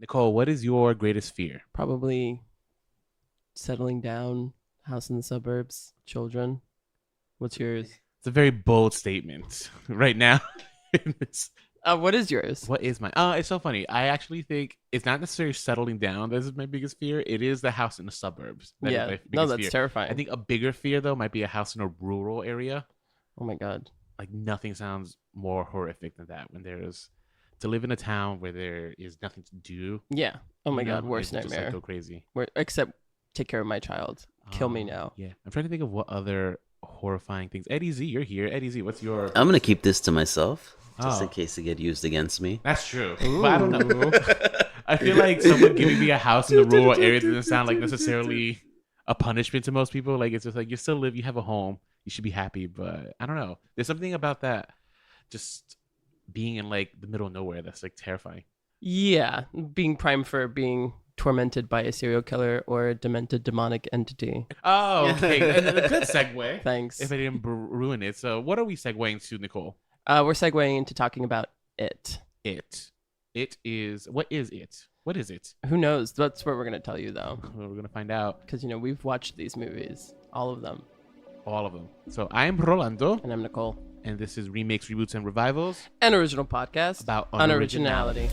Nicole, what is your greatest fear? Probably settling down, house in the suburbs, children. What's yours? It's a very bold statement right now. What is yours? What is my? It's so funny. I actually think it's not necessarily settling down that is my biggest fear. It is the house in the suburbs. That is Yeah. my No, biggest that's fear. terrifying. I think a bigger fear though might be a house in a rural area. Oh my God. Like nothing sounds more horrific than that. When there's to live in a town where there is nothing to do. Yeah. Oh my you know, God. Worst it's just, nightmare. like, go crazy. Except take care of my child. Kill me now. Yeah, I'm trying to think of what other horrifying things. Eddie Z, you're here. Eddie Z, what's your? I'm gonna keep this to myself, just in Oh. case it get used against me. That's true. Ooh. But I don't know. I feel like someone giving me a house in the rural area doesn't sound like necessarily a punishment to most people. Like it's just like you still live, you have a home, you should be happy. But I don't know. There's something about that, just being in like the middle of nowhere that's like terrifying. Yeah. Being primed for being tormented by a serial killer or a demented demonic entity. Oh, okay. A good segue. Thanks. If I didn't ruin it. So, what are we segueing to, Nicole? We're segueing into talking about it. It. It is. What is it? What is it? Who knows? That's what we're going to tell you, though. Well, we're gonna find out. Because, we've watched these movies. All of them. All of them. So I'm Rolando, And I'm Nicole. and this is Remakes, Reboots, and Revivals An original podcast about unoriginality.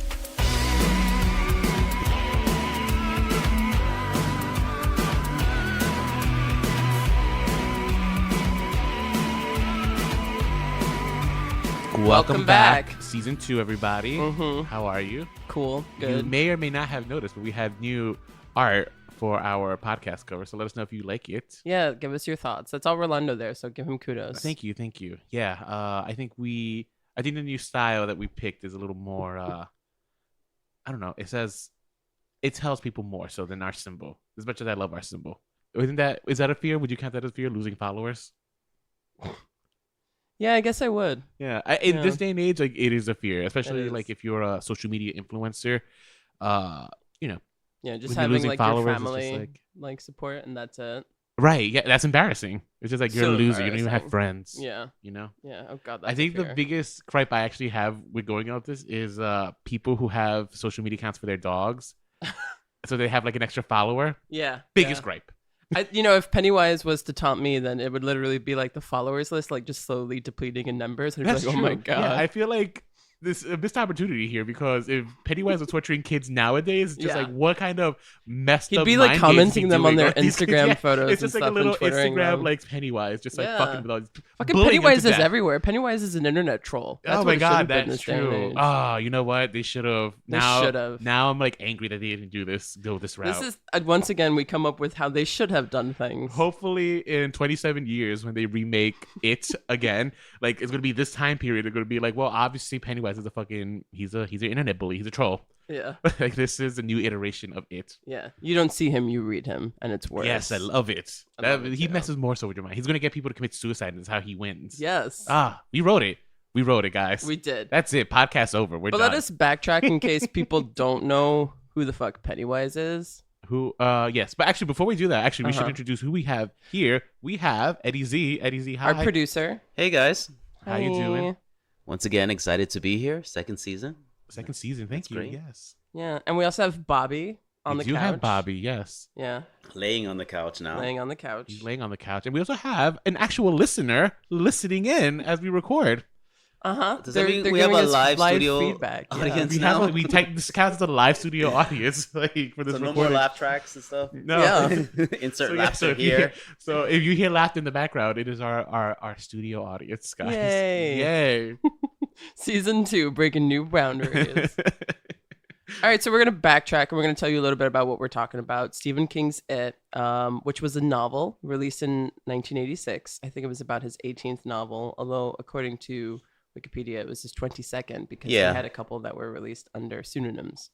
Welcome back. Season 2, everybody. Mm-hmm. How are you? Cool. You Good. may or may not have noticed, but we have new art for our podcast cover. So let us know if you like it. Yeah, give us your thoughts. That's all Rolando there, so give him kudos. Thank you. Yeah, I think the new style that we picked is a little more. I don't know. It tells people more so than our symbol. As much as I love our symbol, is that a fear? Would you count that as a fear? Losing followers? Yeah, I guess I would. Yeah, in Yeah. this day and age, like it is a fear, especially is. like if you're a social media influencer. You know, Yeah, just With you having losing like your followers, it's just, family like- support, and that's it. right? Yeah, that's embarrassing. It's just like you're So a loser. You don't even have embarrassing. friends. Yeah, You know. yeah. Oh God, that's I think a the fear. biggest gripe I actually have with going on with this is people who have social media accounts for their dogs, so they have like an extra follower. Yeah, Biggest yeah. gripe. If Pennywise was to taunt me, then it would literally be like the followers list, like just slowly depleting in numbers. And I'd be That's like, true. oh my God. Yeah, I feel like this a missed opportunity here because if Pennywise was torturing kids nowadays, it's just Yeah. like what kind of messed He'd up be like mind games is commenting he them on doing their these kids? Instagram Yeah, photos. It's just and like a stuff little and twittering Instagram them. like Pennywise, just like Yeah. fucking with all these. Fucking bullying them Pennywise to is death. everywhere. Pennywise is an internet troll. That's Oh what my it should God, have been in that's this day and true. age. Ah, you know what? They should have. They Now, should have. now I'm like angry that they didn't go this route. This is once again we come up with how they should have done things. Hopefully in 27 years when they remake it again, like it's gonna be this time period. They're gonna be like, well, obviously Pennywise is he's an internet bully. He's a troll. Yeah, Like this is a new iteration of it. yeah. You don't see him, you read him, and it's worse. Yes, I love it. I love it He too. messes more so with your mind. He's gonna get people to commit suicide, and that's how he wins. Yes, We wrote it. We wrote it, guys. we did. That's it. Podcast's over. We're But done. let us backtrack in case people don't know who the fuck Pennywise is. Yes, but actually, before we do that, we should Uh-huh. introduce who we have here. We have Eddie Z. Eddie Z, hi. Our producer. Hey guys, How you doing? Hi. once again excited to be here. Second season. Second season. Thank That's you. great. Yes. Yeah, and we also have Bobby on We the do couch. have Bobby. Yes. Yeah, Laying on the couch now. laying on the couch. He's laying on the couch, and we also have an actual listener listening in as we record. Does that mean we have a live studio feedback. audience? We now? have this counts as a live studio audience, like for this So no more recording. laugh tracks and stuff. No. Yeah. Insert So, yeah, laughter so if you here. hear- so if you hear laughter in the background, it is our studio audience, guys. Yay. Yay. Season 2, breaking new boundaries. All right, so we're going to backtrack and we're going to tell you a little bit about what we're talking about. Stephen King's It, which was a novel released in 1986. I think it was about his 18th novel, although according to Wikipedia, it was his 22nd because he Yeah. had a couple that were released under pseudonyms.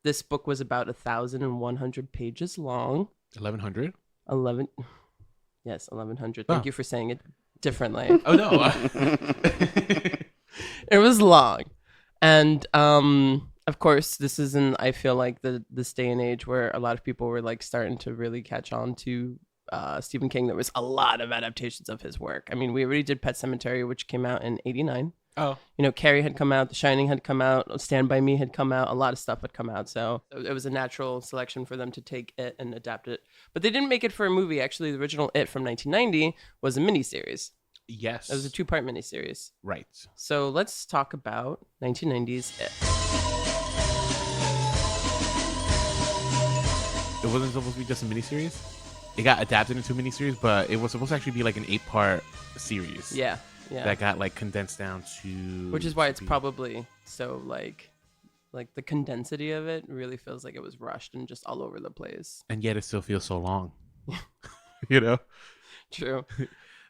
This book was about 1,100 pages long. 1100. 1100. Thank Oh. you for saying it differently. Oh no. It was long. And of course, this isn't, I feel like, this day and age where a lot of people were like starting to really catch on to Stephen King. There was a lot of adaptations of his work. I mean, we already did Pet Sematary, which came out in 89. Oh. Carrie had come out, The Shining had come out, Stand By Me had come out, a lot of stuff had come out. So it was a natural selection for them to take it and adapt it. But they didn't make it for a movie. Actually, the original It from 1990 was a miniseries. Yes. It was a 2-part miniseries. Right. So let's talk about 1990's It. It wasn't supposed to be just a miniseries. It got adapted into a miniseries, but it was supposed to actually be like an 8-part series. Yeah. That got like condensed down to. Which is why it's probably so like the condensity of it really feels like it was rushed and just all over the place. And yet it still feels so long. True.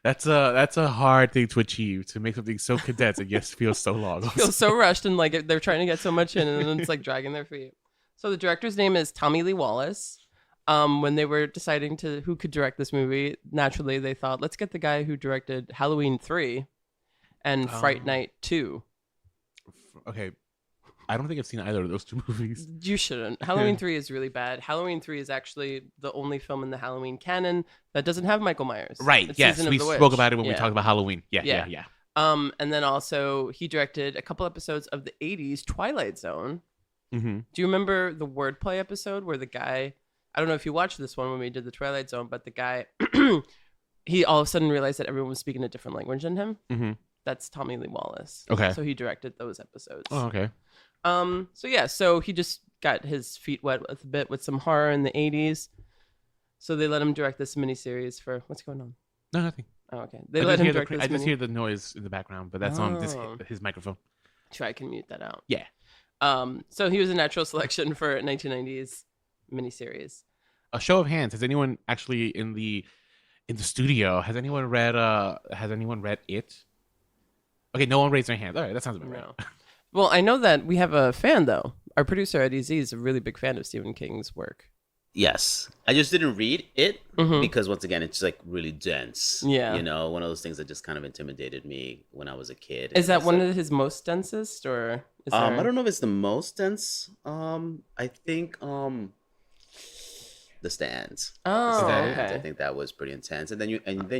That's a hard thing to achieve, to make something so condensed and yet feels so long. It feels so rushed and like they're trying to get so much in and then it's like dragging their feet. So the director's name is Tommy Lee Wallace. When they were deciding who could direct this movie, naturally they thought, let's get the guy who directed Halloween 3 and Fright Night 2. Okay. I don't think I've seen either of those 2 movies. You shouldn't. Halloween 3 is really bad. Halloween 3 is actually the only film in the Halloween canon that doesn't have Michael Myers. Right. It's Yes. Season of We the Witch. spoke about it when we talked about Halloween. Yeah. And then also he directed a couple episodes of the 80s Twilight Zone. Mm-hmm. Do you remember the wordplay episode where the guy, I don't know if you watched this one when we did the Twilight Zone, but the guy, he all of a sudden realized that everyone was speaking a different language than him. Mm-hmm. That's Tommy Lee Wallace. Okay. So he directed those episodes. Oh, okay. So he just got his feet wet a bit with some horror in the 80s. So they let him direct this miniseries for, what's going on? No, nothing. Oh, okay. They let him direct this I just hear the noise in the background, but that's on his microphone. Sure, I can mute that out. Yeah. So he was a natural selection for 1990s miniseries. A show of hands. Has anyone actually in the studio, has anyone read it? Okay, no one raised their hand. All right, that sounds about right. Well, I know that we have a fan though. Our producer Eddie Z is a really big fan of Stephen King's work. Yes. I just didn't read it because once again it's like really dense. Yeah. One of those things that just kind of intimidated me when I was a kid. Is that one of his most densest or is there... I don't know if it's the most dense. I think The Stand. Oh, okay. I think that was pretty intense. And then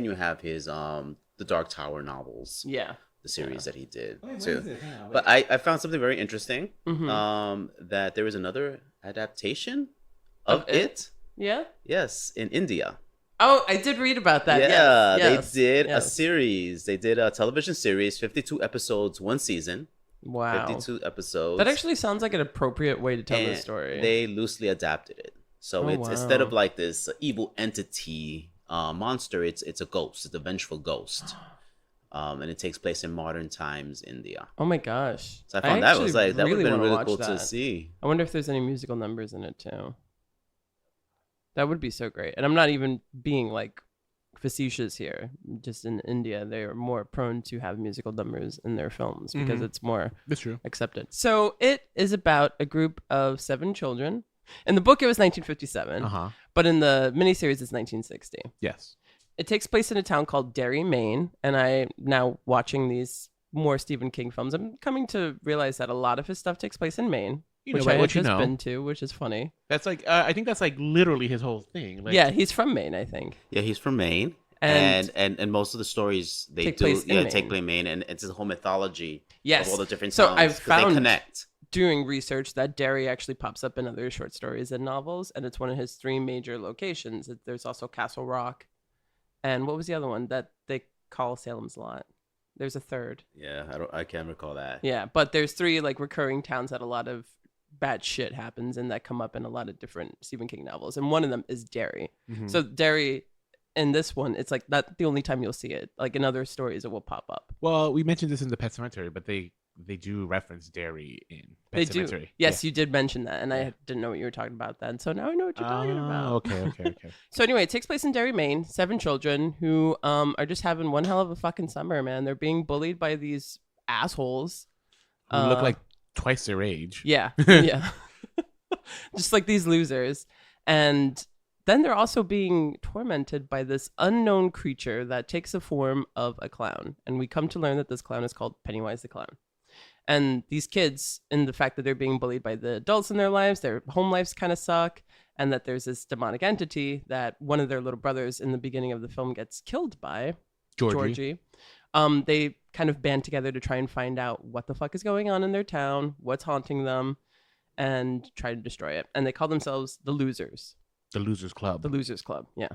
you have his the Dark Tower novels. Yeah. The series that he did too. But I found something very interesting. That there was another adaptation of it. Yeah. Yes, in India. Oh, I did read about that. Yeah, yes. They did a series. They did a television series, 52 episodes, 1 season. Wow. 52 episodes. That actually sounds like an appropriate way to tell the story. They loosely adapted it. So instead of like this evil entity monster, it's a ghost. It's a vengeful ghost. And it takes place in modern times India. Oh my gosh. So I found that was like that would have been really cool to see. I wonder if there's any musical numbers in it too. That would be so great. And I'm not even being like facetious here. Just in India, they are more prone to have musical numbers in their films because it's more accepted. So it is about a group of 7 children. In the book, it was 1957. But in the miniseries, it's 1960. Yes. It takes place in a town called Derry, Maine. And I, now watching these more Stephen King films, I'm coming to realize that a lot of his stuff takes place in Maine. Which I had just been to, which is funny. That's like, I think that's like literally his whole thing. Like, yeah, he's from Maine, I think. Yeah, he's from Maine. And most of the stories take place in Maine. And it's a whole mythology of all the different towns. So I've found, they connect. Doing research, that Derry actually pops up in other short stories and novels. And it's one of his 3 major locations. There's also Castle Rock. And what was the other one that they call Salem's Lot? There's a third. Yeah, I can't recall that. Yeah, but there's 3 like recurring towns that a lot of bad shit happens and that come up in a lot of different Stephen King novels. And one of them is Derry. So Derry, in this one, it's like not the only time you'll see it. Like in other stories, it will pop up. Well, we mentioned this in the Pet Sematary, but they do reference Derry in Pet Sematary. Do. Yes, you did mention that, and I didn't know what you were talking about then. So now I know what you're talking about. Okay. So anyway, it takes place in Derry, Maine. 7 children who are just having one hell of a fucking summer, man. They're being bullied by these assholes. Who look like twice their age. Yeah. Yeah. Just like these losers. And then they're also being tormented by this unknown creature that takes the form of a clown. And we come to learn that this clown is called Pennywise the Clown. And these kids, in the fact that they're being bullied by the adults in their lives, their home lives kind of suck, and that there's this demonic entity that one of their little brothers in the beginning of the film gets killed by, Georgie. they kind of band together to try and find out what the fuck is going on in their town, what's haunting them, and try to destroy it. And they call themselves the Losers. The Losers Club. The Losers Club, yeah.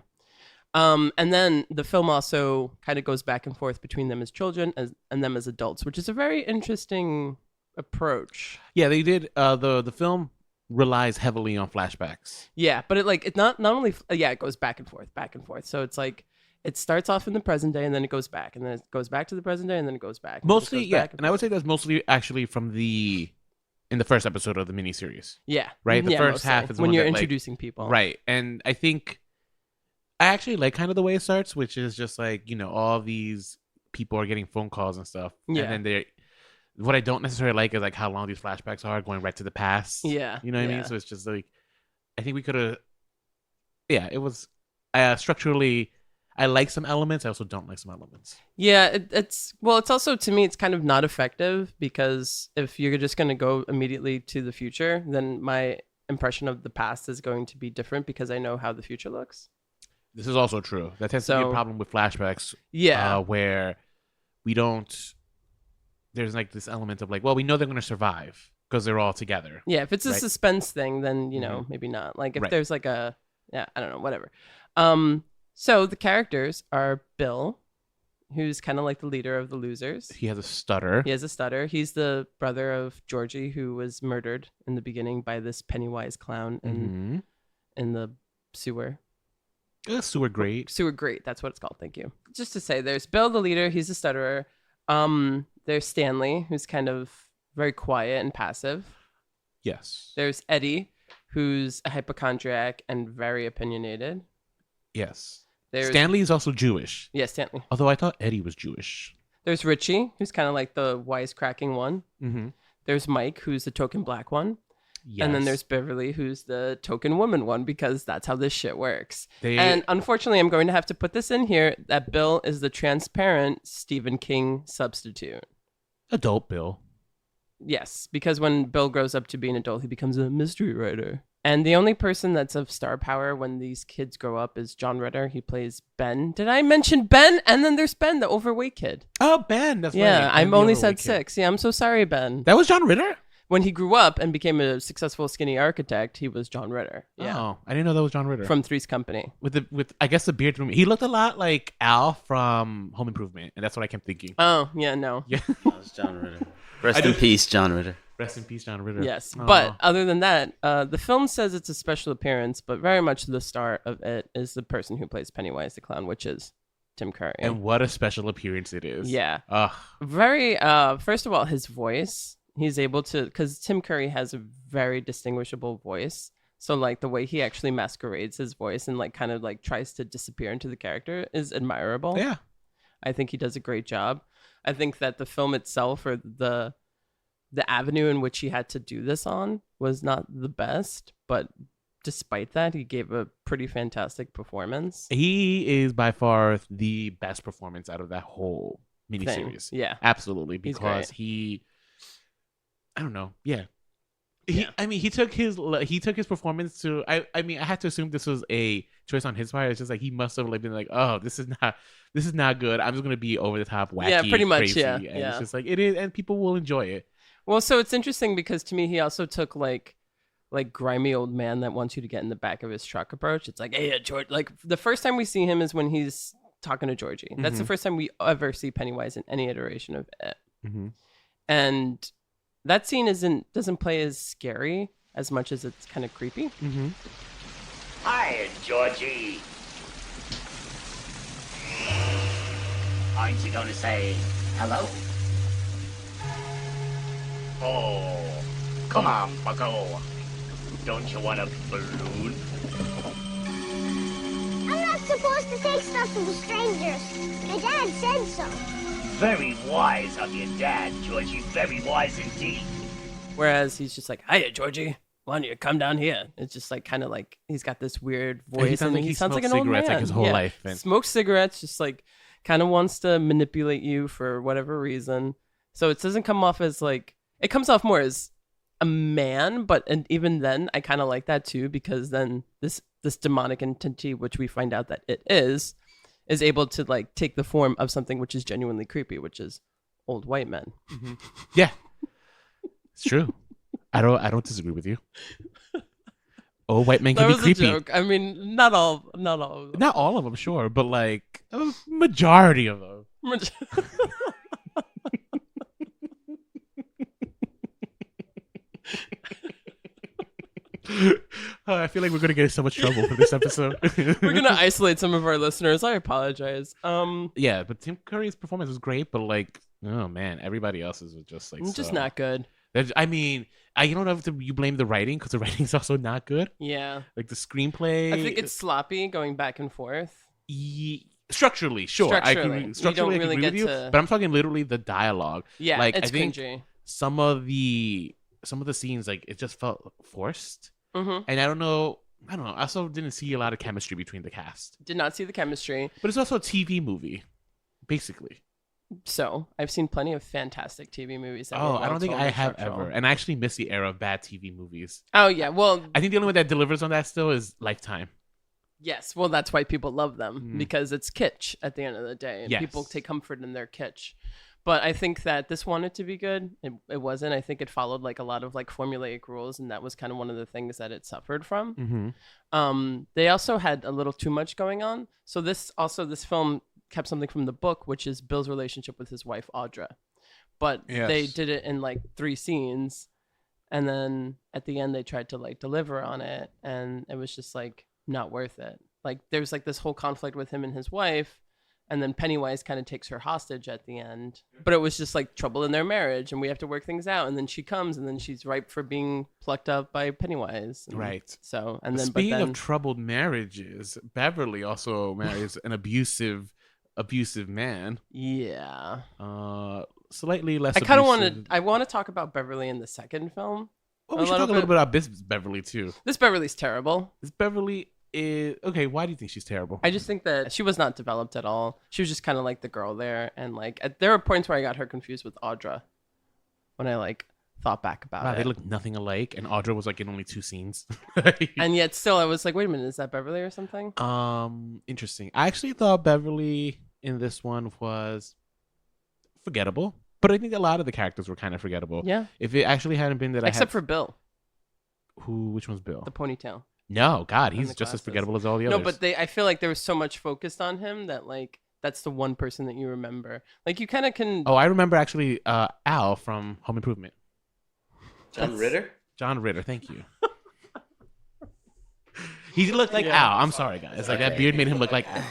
And then the film also kind of goes back and forth between them as children and them as adults, which is a very interesting approach. Yeah, they did. The film relies heavily on flashbacks. Yeah, but it not only it goes back and forth. So it's like it starts off in the present day and then it goes back and then it goes back to the present day and then it goes back. Mostly, yeah, and I would say that's mostly actually from in the first episode of the miniseries. Yeah, right. The first mostly. half is when you're that, introducing people, right? And I think I actually like kind of the way it starts, which is just like all these people are getting phone calls and stuff, yeah. And then what I don't necessarily like is like how long these flashbacks are going right to the past. Yeah, you know what I mean. So it's just like I think we could have. Yeah, it was structurally. I like some elements. I also don't like some elements. Yeah, it's also, to me, it's kind of not effective because if you're just going to go immediately to the future, then my impression of the past is going to be different because I know how the future looks. This is also true. That tends to be a problem with flashbacks. Yeah. Where we don't. There's like this element of like, well, we know they're going to survive because they're all together. Yeah, if it's a suspense thing, then, maybe not. Like if there's like I don't know, whatever. So the characters are Bill, who's kind of like the leader of the Losers. He has a stutter. He's the brother of Georgie, who was murdered in the beginning by this Pennywise clown in the sewer. Sewer grate. Sewer grate. That's what it's called. Thank you. Just to say, there's Bill, the leader. He's a stutterer. There's Stanley, who's kind of very quiet and passive. Yes. There's Eddie, who's a hypochondriac and very opinionated. Yes. Stanley is also Jewish. Yeah, Stanley. Although I thought Eddie was Jewish. There's Richie, who's kind of like the wisecracking one. Mm-hmm. There's Mike, who's the token black one. Yes. And then there's Beverly, who's the token woman one, because that's how this shit works. And unfortunately, I'm going to have to put this in here, that Bill is the transparent Stephen King substitute. Adult Bill. Yes, because when Bill grows up to be an adult, he becomes a mystery writer. And the only person that's of star power when these kids grow up is John Ritter. He plays Ben. Did I mention Ben? And then there's Ben, the overweight kid. Oh, Ben. That's right. Yeah, I only said 6. Yeah, I'm so sorry, Ben. That was John Ritter? When he grew up and became a successful skinny architect, he was John Ritter. Yeah. Oh, I didn't know that was John Ritter. From Three's Company. With I guess the beard. He looked a lot like Al from Home Improvement, and that's what I kept thinking. Oh, yeah, no. Yeah. That was John Ritter. Rest in peace, John Ritter. Rest in peace, John Ritter. Yes, but other than that, the film says it's a special appearance, but very much the star of it is the person who plays Pennywise the Clown, which is Tim Curry. And what a special appearance it is. Yeah. Ugh. Very, first of all, his voice, he's able to, because Tim Curry has a very distinguishable voice. So like the way he actually masquerades his voice and like kind of like tries to disappear into the character is admirable. Yeah. I think he does a great job. I think that the film itself, or the avenue in which he had to do this on, was not the best, but despite that, he gave a pretty fantastic performance. He is by far the best performance out of that whole miniseries. Yeah, absolutely, because I don't know. Yeah. I mean, he took his performance to. I mean, I had to assume this was a choice on his part. It's just like he must have like been like, oh, this is not good. I'm just gonna be over the top, wacky, yeah, pretty much, crazy. yeah. And it's just like it is, and people will enjoy it. Well, so it's interesting because to me, he also took like grimy old man that wants you to get in the back of his truck approach. It's like, hey, George. Like the first time we see him is when he's talking to Georgie. Mm-hmm. That's the first time we ever see Pennywise in any iteration of it. Mm-hmm. And that scene doesn't play as scary as much as it's kind of creepy. Mm-hmm. Hi, Georgie. Aren't you going to say hello? Oh, come on, bucko. Don't you want a balloon? I'm not supposed to take stuff from strangers. My dad said so. Very wise of your dad, Georgie. Very wise indeed. Whereas he's just like, hiya, Georgie. Why don't you come down here? It's just like kind of like he's got this weird voice. And he sounds like an old man. Like his whole life. And smokes cigarettes, just like kind of wants to manipulate you for whatever reason. So it doesn't come off as like, it comes off more as a man, and even then I kind of like that too, because then this demonic entity, which we find out that it is is able to like take the form of something which is genuinely creepy, which is old white men. Yeah, it's true. I don't disagree with you. Old white men can That be was a creepy. joke. I mean, not all of them. Not all of them, sure, but like a majority of them. I feel like we're gonna get in so much trouble for this episode. We're gonna isolate some of our listeners. I apologize. Yeah, but Tim Curry's performance was great, but like, oh man, everybody else's was just like just so- not good. I mean, I don't know if you blame the writing because the writing's also not good. Yeah, Like the screenplay, I think it's sloppy going back and forth. structurally, sure. Structurally. You Structurally, don't I really agree with get you, to- but I'm talking literally the dialogue. Yeah, like it's I think cringy. some of the scenes, like it just felt forced, Mm-hmm. and I don't know. I also didn't see a lot of chemistry between the cast, Did not see the chemistry. but it's also a TV movie, basically. So I've seen plenty of fantastic TV movies. That were Oh, I don't think well-told I and have structural. ever, and I actually miss the era of bad TV movies. Oh yeah, well I think the only one that delivers on that still is Lifetime. yes, well that's why people love them Mm. because it's kitsch at the end of the day, and Yes. people take comfort in their kitsch. But I think that this wanted to be good. It wasn't. I think it followed like a lot of like formulaic rules, and that was kind of one of the things that it suffered from. Mm-hmm. They also had a little too much going on. So this film kept something from the book, which is Bill's relationship with his wife Audra. But they Yes. did it in like 3 scenes, and then at the end they tried to like deliver on it, and it was just like not worth it. Like there was like this whole conflict with him and his wife, and then Pennywise kind of takes her hostage at the end. But it was just like trouble in their marriage, and we have to work things out. And then she comes, and then she's ripe for being plucked up by Pennywise. And Right. So, and then Speaking but then of troubled marriages, Beverly also marries an abusive man. yeah, Slightly less. I kind of abusive. want to talk about Beverly in the second film. Oh, a we should little talk a little bit about this Beverly too. This Beverly's terrible. This Beverly is okay. Why do you think she's terrible? I just think that she was not developed at all. She was just kind of like the girl there, and like there were points where I got her confused with Audra when I like thought back about Wow, it. they look nothing alike, and Audra was like in only 2 scenes. And yet still, I was like, wait a minute, is that Beverly or something? Interesting. I actually thought Beverly in this one was forgettable, but I think a lot of the characters were kind of forgettable. Yeah, If it actually hadn't been that except for Bill, which one's Bill? the ponytail. No, God, And he's the just as glasses. forgettable as all the others. No, but I feel like there was so much focused on him that like that's the one person that you remember. Like you kind of can. Oh, I remember actually Al from Home Improvement. John Ritter. John Ritter, thank you. He looked like Yeah. Al. I'm sorry, guys. Like that beard made him look like Al.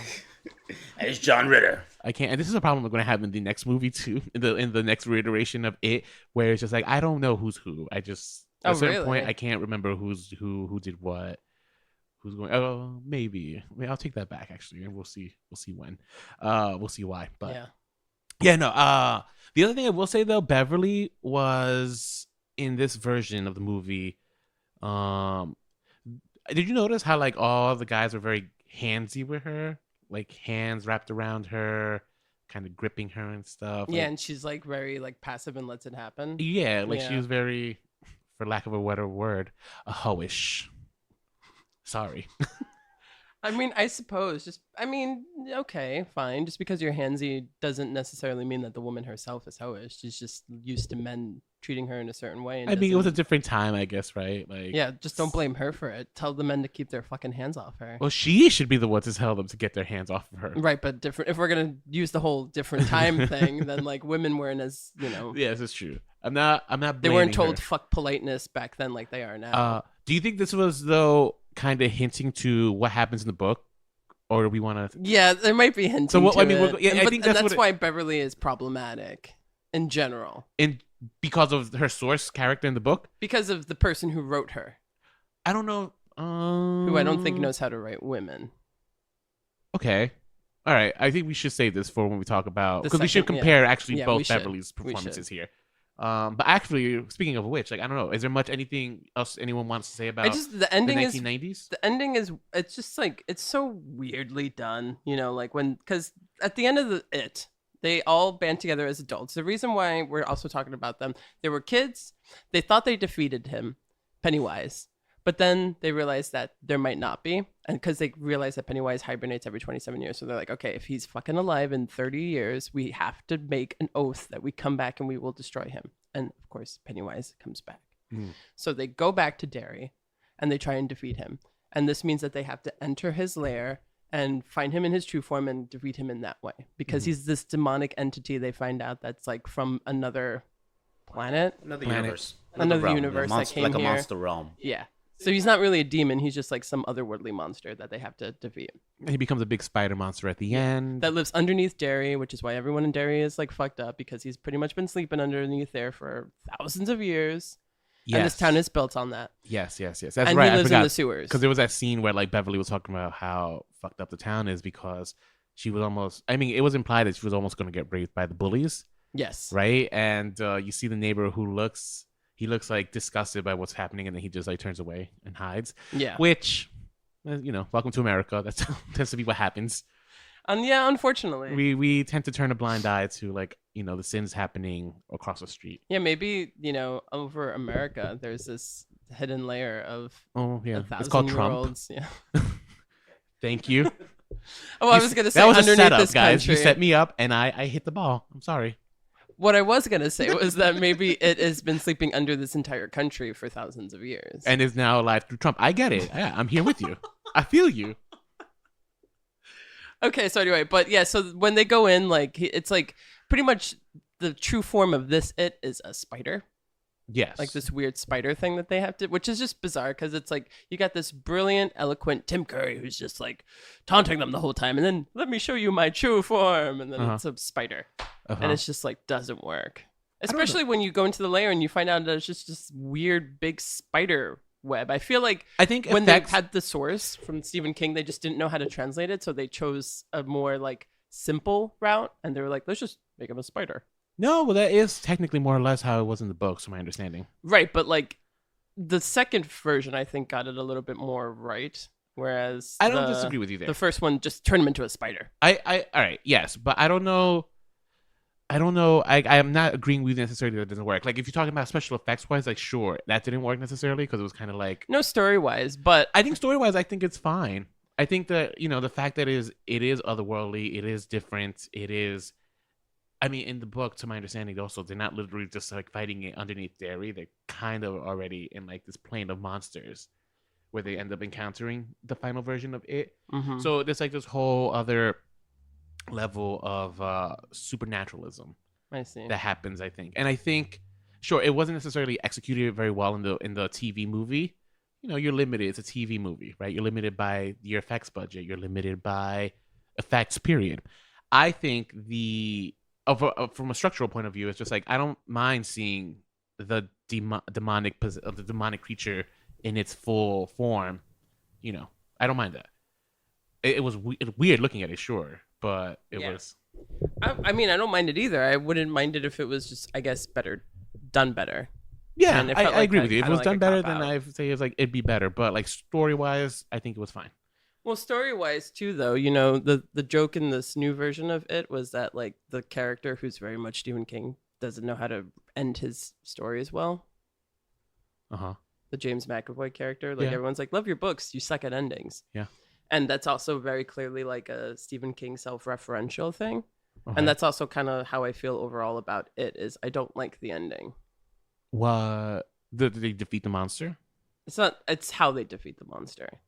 It's John Ritter. I can't. And this is a problem we're going to have in the next movie too, in the next reiteration of it, where it's just like I don't know who's who. I just at Oh, a certain really? point I can't remember who did what. Who's going? Oh, maybe. I mean, I'll take that back actually, and we'll see. We'll see when. We'll see why. But Yeah. no. The other thing I will say though, Beverly was in this version of the movie. Did you notice how like all the guys were very handsy with her, like hands wrapped around her, kind of gripping her and stuff? Yeah, Like, and she's like very like passive and lets it happen. yeah, like she Yeah. was very, for lack of a better word, a hoish. Sorry. I mean, I suppose okay, fine. Just because you're handsy doesn't necessarily mean that the woman herself is hoish. She's just used to men treating her in a certain way. And I mean, it was a doesn't- different time, I guess, right? Like, yeah. Just don't blame her for it. Tell the men to keep their fucking hands off her. Well, she should be the one to tell them to get their hands off of her. Right, but different. If we're gonna use the whole different time thing, then like women weren't as Yes, it's true. I'm not. they weren't blaming told her. fuck politeness back then like they are now. Do you think this was though kind of hinting to what happens in the book, or do we want to? Yeah, there might be hinting. So what- to I mean, it. we're- yeah, I But- think and that's what that's it- why Beverly is problematic in general Because of her source character in the book. because of the person who wrote her, I don't know. who I don't think knows how to write women. Okay. All right. I think we should save this for when we talk about The because we should second- yeah. compare actually Yeah, we both should. Beverly's We performances should. here. But actually, speaking of which, like I don't know, is there much anything else anyone wants to say about The the ending is 1990s? the ending is it's just like it's so weirdly done, like because at the end of they all band together as adults. The reason why we're also talking about them, they were kids. They thought they defeated him, Pennywise, But then they realize that there might not be, and because they realize that Pennywise hibernates every 27 years. So they're like, okay, if he's fucking alive in 30 years, we have to make an oath that we come back and we will destroy him. And of course, Pennywise comes back. So they go back to Derry and they try and defeat him. And this means that they have to enter his lair and find him in his true form and defeat him in that way. Because he's this demonic entity they find out that's like from another planet. Another Planet. universe. Another realm. universe that came like a here. monster realm. Yeah. So he's not really a demon. He's just like some otherworldly monster that they have to defeat. He becomes a big spider monster at the end. That lives underneath Derry, which is why everyone in Derry is like fucked up because he's pretty much been sleeping underneath there for thousands of years. And this town is built on that. Yes. That's and right. he lives I in forgot. the sewers. Because there was that scene where like Beverly was talking about how fucked up the town is because she was almost, I mean, it was implied that she was almost going to get raped by the bullies, Yes. right? And you see the neighbor who looks like disgusted by what's happening, and then he just like turns away and hides. Yeah. Which, welcome to America. That tends to be what happens. And yeah, unfortunately. We tend to turn a blind eye to like, the sins happening across the street. Yeah, maybe, over America, there's this hidden layer of Oh yeah, 1,000 it's called year Trump. olds. Yeah. Thank you. Oh, I was going to say that was a underneath setup, this guys. country. You set me up, and I hit the ball. I'm sorry. What I was going to say was that maybe it has been sleeping under this entire country for thousands of years. And is now alive through Trump. I get it. Yeah, I'm here with you. I feel you. Okay, so anyway, but yeah, so when they go in, like, it's like pretty much the true form of this is a spider. Yes. Like this weird spider thing that they have to, which is just bizarre because it's like you got this brilliant, eloquent Tim Curry who's just like taunting them the whole time, and then let me show you my true form, and then it's a spider, and it's just like doesn't work. Especially when you go into the lair and you find out that it's just this weird big spider web. I feel like I think when they had the source from Stephen King, they just didn't know how to translate it, so they chose a more like simple route, and they were like, let's just make him a spider. No, well, that is technically more or less how it was in the books, from my understanding. Right, but like the second version, I think, got it a little bit more right. Whereas I don't disagree with you there. The first one just turned him into a spider. All right, yes, but I don't know. I am not agreeing with you necessarily that it doesn't work. Like, if you're talking about special effects wise, like, sure, that didn't work necessarily because it was kind of like no story wise, but I think story wise, I think it's fine. I think that the fact that it is otherworldly, it is different, it is. I mean, in the book, to my understanding, also, they're not literally just like fighting it underneath Derry. They're kind of already in like this plane of monsters where they end up encountering the final version of it. Mm-hmm. So there's like this whole other level of supernaturalism I see that happens, I think. And I think, sure, it wasn't necessarily executed very well in the TV movie. You're limited. It's a TV movie, right? You're limited by your effects budget. You're limited by effects, period. I think from a structural point of view, it's just like I don't mind seeing the demonic creature in its full form. I don't mind that. It was weird looking at it, sure, but it was. I mean, I don't mind it either. I wouldn't mind it if it was just, I guess, done better. Yeah, And it I felt like agree with you. If it was done better, then cop-out. I say it's like it'd be better. But like story wise, I think it was fine. Well, story-wise too, though, the joke in this new version of it was that like the character who's very much Stephen King doesn't know how to end his story as well. The James McAvoy character, like Yeah. everyone's like, love your books, you suck at endings. Yeah. And that's also very clearly like a Stephen King self-referential thing. Okay. And that's also kind of how I feel overall about it is I don't like the ending. What did they defeat the monster It's how they defeat the monster.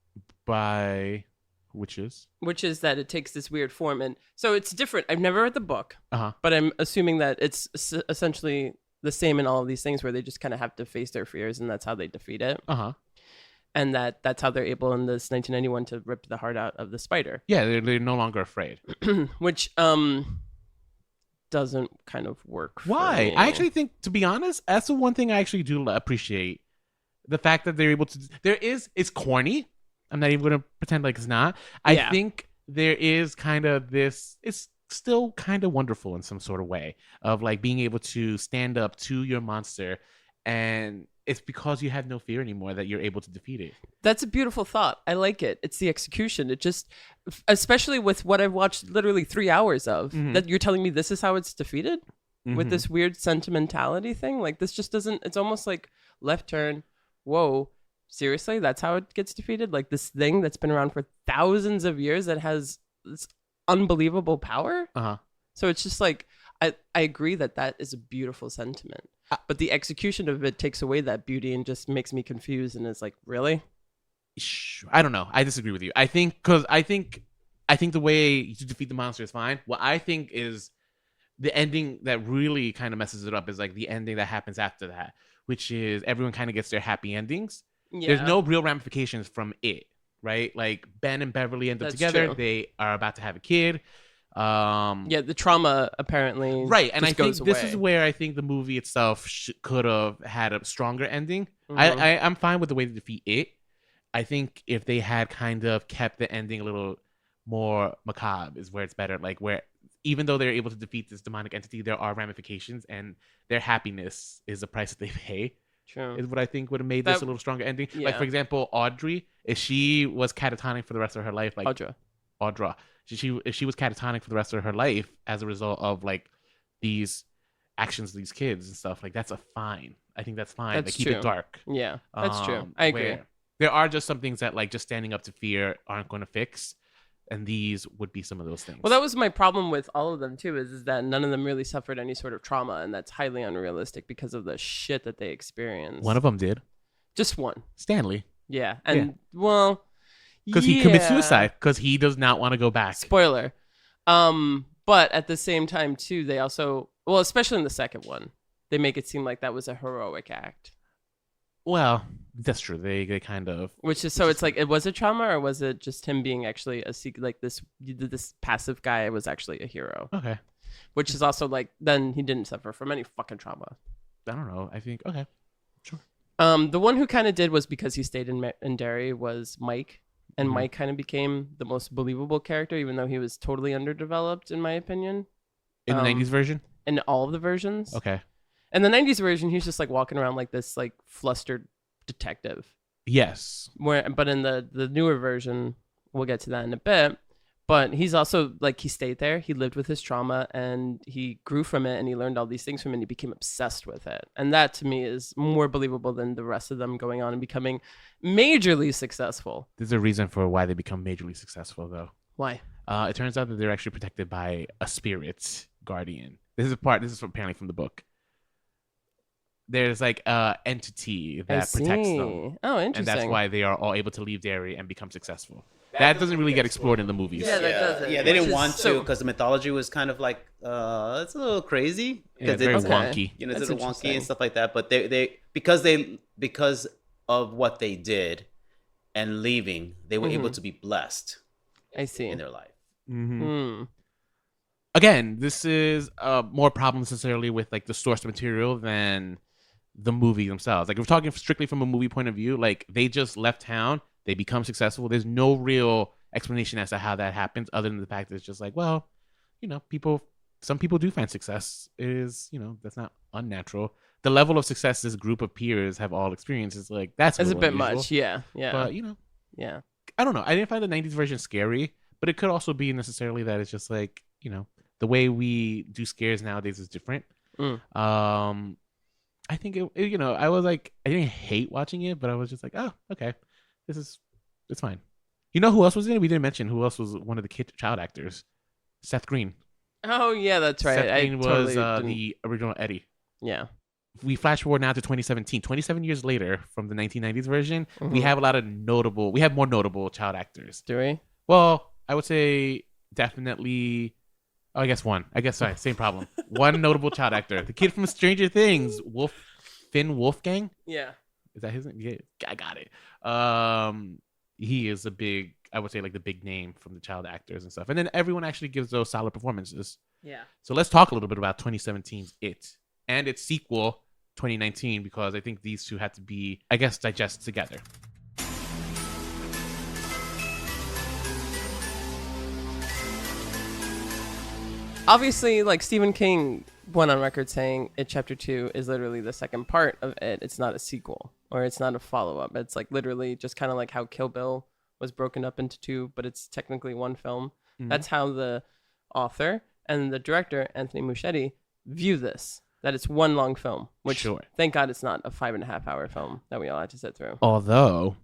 by witches? Which is that it takes this weird form. And so it's different. I've never read the book, Uh-huh. but I'm assuming that it's essentially the same in all of these things where they just kind of have to face their fears and that's how they defeat it. Uh-huh. And that's how they're able in this 1991 to rip the heart out of the spider, Yeah, they're no longer afraid. which doesn't kind of work. Why? For me. I actually think, to be honest, that's the one thing I actually do appreciate. The fact that they're able to. It's corny. I'm not even going to pretend like it's not. Yeah. I think there is kind of this. It's still kind of wonderful in some sort of way of like being able to stand up to your monster, and it's because you have no fear anymore that you're able to defeat it. That's a beautiful thought. I like it. It's the execution. It just, especially with what I've watched literally 3 hours of, that you're telling me this is how it's defeated with this weird sentimentality thing. Like this just doesn't, it's almost like left turn. Whoa. seriously, that's how it gets defeated? Like this thing that's been around for thousands of years that has this unbelievable power? Uh-huh. So it's just like, I agree that is a beautiful sentiment. But the execution of it takes away that beauty and just makes me confused and it's like, really? I don't know. I disagree with you. I think the way to defeat the monster is fine. What I think is the ending that really kind of messes it up is like the ending that happens after that, which is everyone kind of gets their happy endings. Yeah. There's no real ramifications from it, right? Like Ben and Beverly end up That's together. true. They are about to have a kid. Yeah, the trauma apparently Right, and I think goes this away. is where I think the movie itself could have had a stronger ending. Mhm. I'm fine with the way to defeat it. I think if they had kind of kept the ending a little more macabre is where it's better. Like where even though they're able to defeat this demonic entity, there are ramifications and their happiness is the price that they pay. True. Is what I think would have made this That- a little stronger ending. yeah. Like for example, Audrey, if she was catatonic for the rest of her life, like Audra. If she was catatonic for the rest of her life as a result of like these actions of these kids and stuff, like that's a fine. I think that's fine. That's Like keep true. it dark. Yeah, that's true. I agree. Where there are just some things that like just standing up to fear aren't going to fix, and these would be some of those things. Well, that was my problem with all of them too, is that none of them really suffered any sort of trauma, and that's highly unrealistic because of the shit that they experienced. One of them did. Just one. Stanley. Yeah, and well, because he commits suicide because he does not want to go back. Spoiler. But at the same time too, they also, well, especially in the second one, they make it seem like that was a heroic act. Well, that's true. They kind of, which is so it's like, it was a trauma, or was it just him being actually like this passive guy was actually a hero? Okay. Which is also like, then he didn't suffer from any fucking trauma. I don't know. I think okay, sure. The one who kind of did was because he stayed in Derry was Mike, and Mike kind of became the most believable character, even though he was totally underdeveloped in my opinion. In the 90s version? In all of the versions. Okay. In the 90s version, he's just like walking around like this like flustered detective. Yes. But in the newer version, we'll get to that in a bit. But he's also like, he stayed there, he lived with his trauma, and he grew from it, and he learned all these things from it, and he became obsessed with it. And that to me is more believable than the rest of them going on and becoming majorly successful. There's a reason for why they become majorly successful, though. Why? It turns out that they're actually protected by a spirit guardian. This is apparently from the book. There's like a entity that protects them. Oh, interesting. And that's why they are all able to leave Derry and become successful. That doesn't really get explored in the movies. Yeah, that doesn't. Yeah, they didn't Which is want to so- because the mythology was kind of like it's a little crazy. Yeah, Because very it's wonky. You know, it's That's a little wonky interesting. and stuff like that. But because of what they did and leaving, they were able to be blessed I see. in their life. Hmm. Again, this is more problem necessarily with like the source material than the movie themselves. Like if we're talking strictly from a movie point of view, like they just left town, they become successful. There's no real explanation as to how that happens, other than the fact that it's just like, well, you know, some people do find success is, you know, that's not unnatural. The level of success this group of peers have all experienced is like that's It's a little bit unusual. much. Yeah. Yeah. But you know, yeah. I don't know. I didn't find the 90s version scary, but it could also be necessarily that it's just like, you know, the way we do scares nowadays is different. I think it, you know, I was like, I didn't hate watching it, but I was just like, oh, okay, it's fine. You know who else was in it? We didn't mention who else was one of the child actors. Seth Green. Oh yeah, that's right. Seth Green was totally didn't- the original Eddie. Yeah. We flash forward now to 2017, 27 years later from the 1990s version. We have we have more notable child actors. Do we? Well, I would say definitely. Oh, I guess one. Sorry, same problem. One notable child actor, the kid from Stranger Things, Finn Wolfgang. Yeah. Is that his name? Yeah, I got it. He is a big, I would say, like the big name from the child actors and stuff. And then everyone actually gives those solid performances. Yeah. So let's talk a little bit about 2017's It and its sequel, 2019, because I think these two had to be, I guess, digested together. Obviously, like Stephen King went on record saying It Chapter 2 is literally the second part of It. It's not a sequel or it's not a follow-up. It's like literally just kind of like how Kill Bill was broken up into two, but it's technically one film. That's how the author and the director, Anthony Muschietti, view this. that it's one long film. Which, Sure. thank God, it's not a 5.5-hour film that we all had to sit through. Although,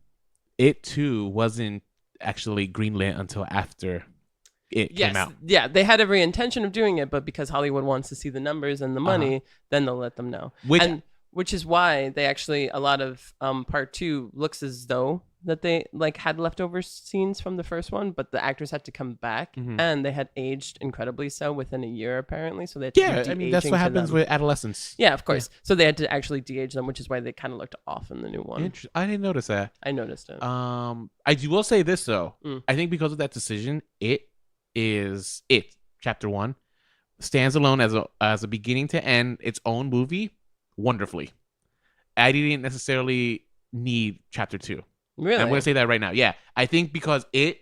it too wasn't actually greenlit until after it came out. Yeah, they had every intention of doing it, but because Hollywood wants to see the numbers and the money, then they'll let them know. Which is why they actually, a lot of part 2 looks as though that they like had leftover scenes from the first one, but the actors had to come back and they had aged incredibly so within a year apparently. So they had to do I mean, that's what happens with adolescents. Yeah, of course. Yeah. So they had to actually de-age them, which is why they kind of looked off in the new one. I didn't notice that. I noticed it. Will say this though. I think because of that decision, Chapter 1 stands alone as a beginning to end its own movie wonderfully. I didn't necessarily need Chapter 2. Really? I'm going to say that right now. Yeah. I think because they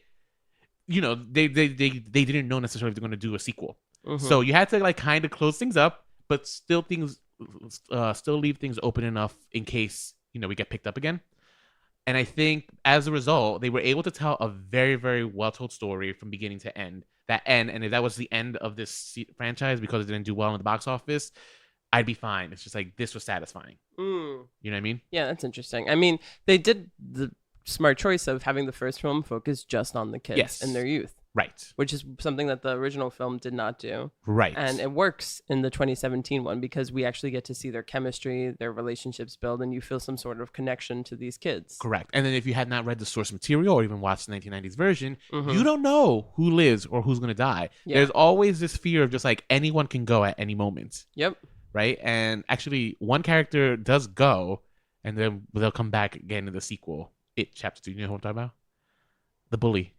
didn't know necessarily if they're going to do a sequel. So you had to like kind of close things up, but still leave things open enough in case, we get picked up again. And I think as a result, they were able to tell a very, very well-told story from beginning to end. And if that was the end of this franchise because it didn't do well in the box office, I'd be fine. It's just like, this was satisfying. You know what I mean? Yeah, that's interesting. I mean, they did the smart choice of having the first film focus just on the kids and their youth. Right. Which is something that the original film did not do. Right. And it works in the 2017 one because we actually get to see their chemistry, their relationships build, and you feel some sort of connection to these kids. Correct. And then if you had not read the source material or even watched the 1990s version, you don't know who lives or who's going to die. Yeah. There's always this fear of just like anyone can go at any moment. Yep. Right. And actually, one character does go, and then they'll come back again in the sequel. Chapter 2. You know who I'm talking about? The bully.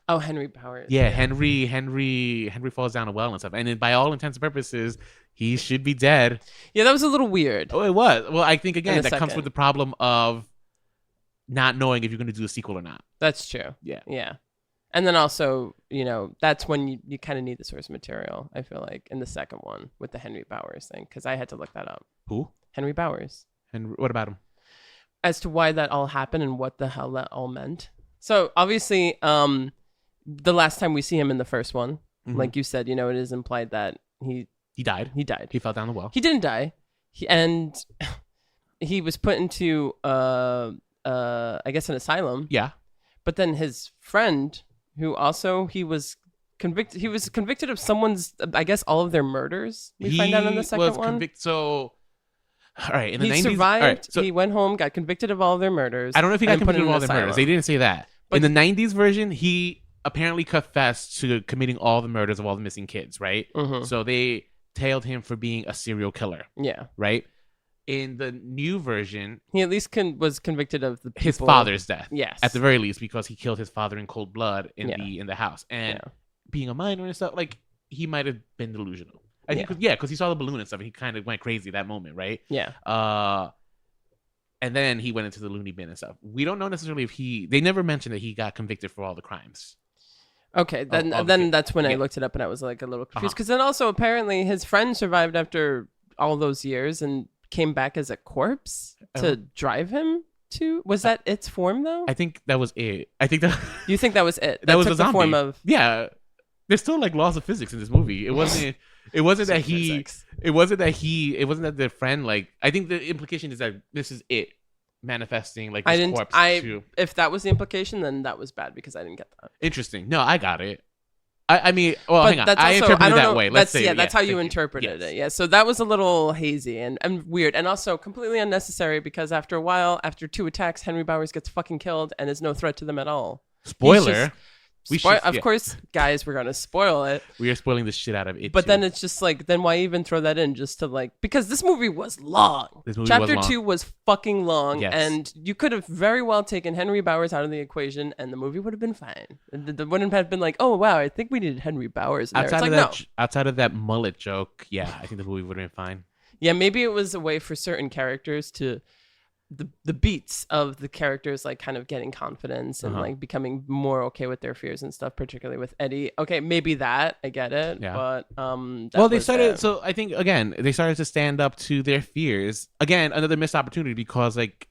Oh, Henry Powers. Yeah, Henry falls down a well and stuff. And by all intents and purposes, he should be dead. Yeah, that was a little weird. Oh, it was. Well, I think, again, that comes with the problem of not knowing if you're going to do a sequel or not. That's true. Yeah. Yeah. And then also, that's when you kind of need the source material, I feel like, in the second one with the Henry Powers thing, because I had to look that up. Who? Henry Powers. And what about him? As to why that all happened and what the hell that all meant. So obviously, the last time we see him in the first one, like you said, it is implied that he died. He died. He fell down the well. He didn't die, and he was put into I guess an asylum. Yeah. But then his friend, who also he was convicted of someone's, I guess, all of their murders. We find out in the second one. So. All right, in the 90s, he survived. Right, so he went home, got convicted of all of their murders. I don't know if he got convicted of all their murders. They didn't say that. But in the 90s version, he apparently confessed to committing all the murders of all the missing kids, right? So they tailed him for being a serial killer. Yeah. Right? In the new version, he at least was convicted of his father's death. Yes. At the very least, because he killed his father in cold blood in the house. And being a minor and stuff, like, he might have been delusional. I think, because he saw the balloon and stuff, and he kind of went crazy that moment, right? Yeah. And then he went into the loony bin and stuff. We don't know necessarily if they never mentioned that he got convicted for all the crimes. Okay, then that's when I looked it up and I was like a little confused. Because then also apparently his friend survived after all those years and came back as a corpse to drive him to. Was that its form though? I think that was it. I think that. You think that was it? That was the zombie. Form of. Yeah. There's still like laws of physics in this movie. It wasn't. It wasn't that he. It wasn't that their friend. Like, I think the implication is that this is it manifesting like this corpse. If that was the implication, then that was bad because I didn't get that. Interesting. No, I got it. I mean, well, hang on. I interpreted it that way. Let's say that's how you interpreted it. Yeah. So that was a little hazy and weird, and also completely unnecessary because after a while, after 2 attacks, Henry Bowers gets fucking killed and is no threat to them at all. Spoiler. Of course, guys, we're gonna spoil it. We are spoiling the shit out of it. But then it's just like, then why even throw that in just to like, because this movie was long. Chapter 2 was fucking long, and you could have very well taken Henry Bowers out of the equation, and the movie would have been fine. It wouldn't have been like, oh wow, I think we needed Henry Bowers in there. Outside of that mullet joke, yeah, I think the movie would have been fine. Yeah, maybe it was a way for certain characters to. The beats of the characters like kind of getting confidence and like becoming more okay with their fears and stuff, particularly with Eddie. Okay, maybe that I get it, but they started. So I think again they started to stand up to their fears. Again, another missed opportunity because like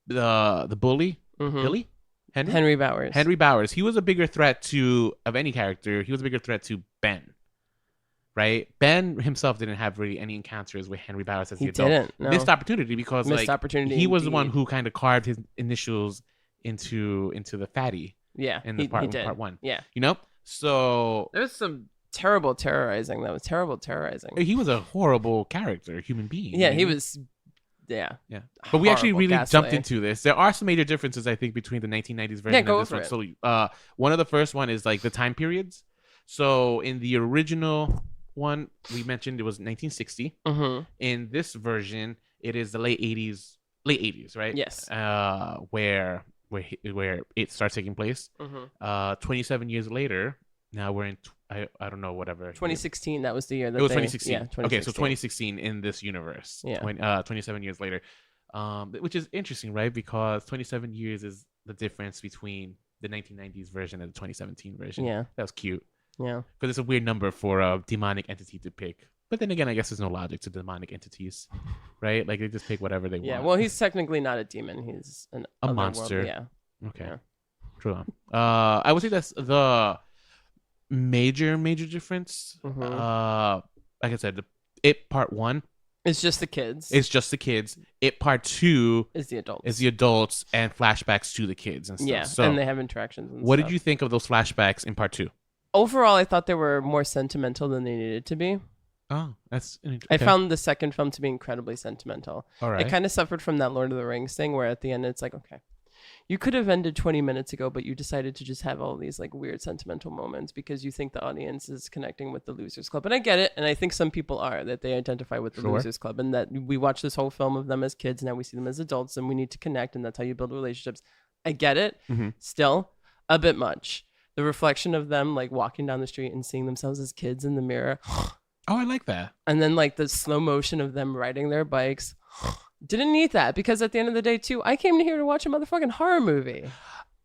the bully, Billy, Henry Bowers. He was a bigger threat of any character. He was a bigger threat to Ben. right? Ben himself didn't have really any encounters with Henry Bowers as the He adult. didn't. No. Missed opportunity because Missed like opportunity. he was the one indeed. who kind of carved his initials into the fatty Yeah. in the he did. part one. Yeah. You know, so There was some terrible terrorizing. That was terrible terrorizing. he was a horrible character, human being. Yeah, you he know? was. Yeah. Yeah, but we actually Horrible, really ghastly. jumped into this. There are some major differences, I think, between the 1990s version Yeah, go and this over one. it. So, one of the first one is like the time periods. So, in the original one, we mentioned it was 1960. Mm-hmm. In this version, it is the late 80s, right? Yes. Where it starts taking place. Mm-hmm. 27 years later, now we're in. I don't know, whatever. 2016. That was the year that It was they, 2016. Yeah. 2016. Okay, so 2016 in this universe. Yeah. 27 years later, which is interesting, right? Because 27 years is the difference between the 1990s version and the 2017 version. Yeah. That was cute Yeah. because it's a weird number for a demonic entity to pick. But then again, I guess there's no logic to demonic entities, right? Like they just pick whatever they Yeah. want. Well, he's technically not a demon. He's A otherworldly- monster. Yeah. Okay. Yeah. True. I would say that's the major difference. Mhm. Like I said, It Part 1 It's just the kids. is just the kids. It Part 2 is the adults. is the adults and flashbacks to the kids and stuff. Yeah. So and they have interactions. And what stuff. did you think of those flashbacks in Part 2? Overall, I thought they were more sentimental than they needed to be. Oh, that's I found the second film to be incredibly sentimental. all right. It kind of suffered from that Lord of the Rings thing where at the end it's like, okay, you could have ended 20 minutes ago, but you decided to just have all these like weird sentimental moments because you think the audience is connecting with the Losers Club. And I get it. And I think some people are, that they identify with the Sure. Losers Club and that we watch this whole film of them as kids. Now we see them as adults and we need to connect. And that's how you build relationships. I get it. Mhm. Still a bit much. The reflection of them like walking down the street and seeing themselves as kids in the mirror. Oh, I like that. And then like the slow motion of them riding their bikes. Didn't need that because at the end of the day too, I came here to watch a motherfucking horror movie.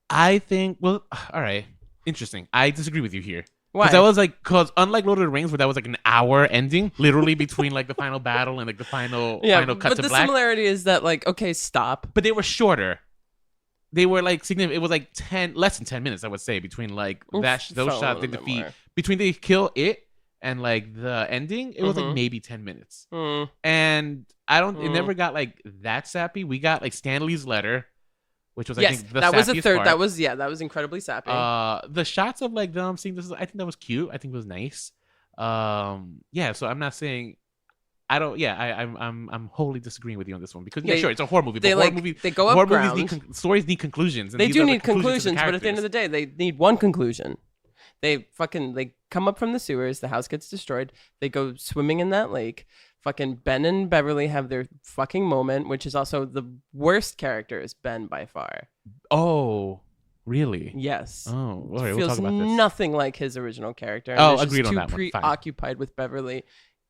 I think, well, all right. Interesting. I disagree with you here. Why? Because that was like, because unlike Lord of the Rings, where that was like an hour ending, literally between like the final battle and like the final cut but to the black. similarity is that like, okay, stop. But they were shorter. They were like significant. It was like less than 10 minutes, I would say, between like Oof, those felt a shots little they bit defeat. more. Between they kill it and like the ending, it was like Mhm. maybe 10 minutes. Mm. And I don't. It Mm. never got like that sappy. We got like Stanley's letter, which was I Yes, think the that was a sappiest third. part. That was incredibly sappy. The shots of like them seeing this, I think that was cute. I think it was nice. Yeah. So I'm not saying. I don't. Yeah. I'm wholly disagreeing with you on this one because yeah, They- sure, it's a horror movie. they But horror like movies, they go horror up ground. movies need stories need conclusions. And They these do are the need conclusions, but at the end of the day, they need one conclusion. They come up from the sewers. The house gets destroyed. They go swimming in that lake. Fucking Ben and Beverly have their fucking moment, which is also the worst character is Ben by far. Oh, really? Yes. Oh, all right, we'll Feels talk about this. nothing like his original character. Oh, is just agreed on too that one. Fine. preoccupied with Beverly.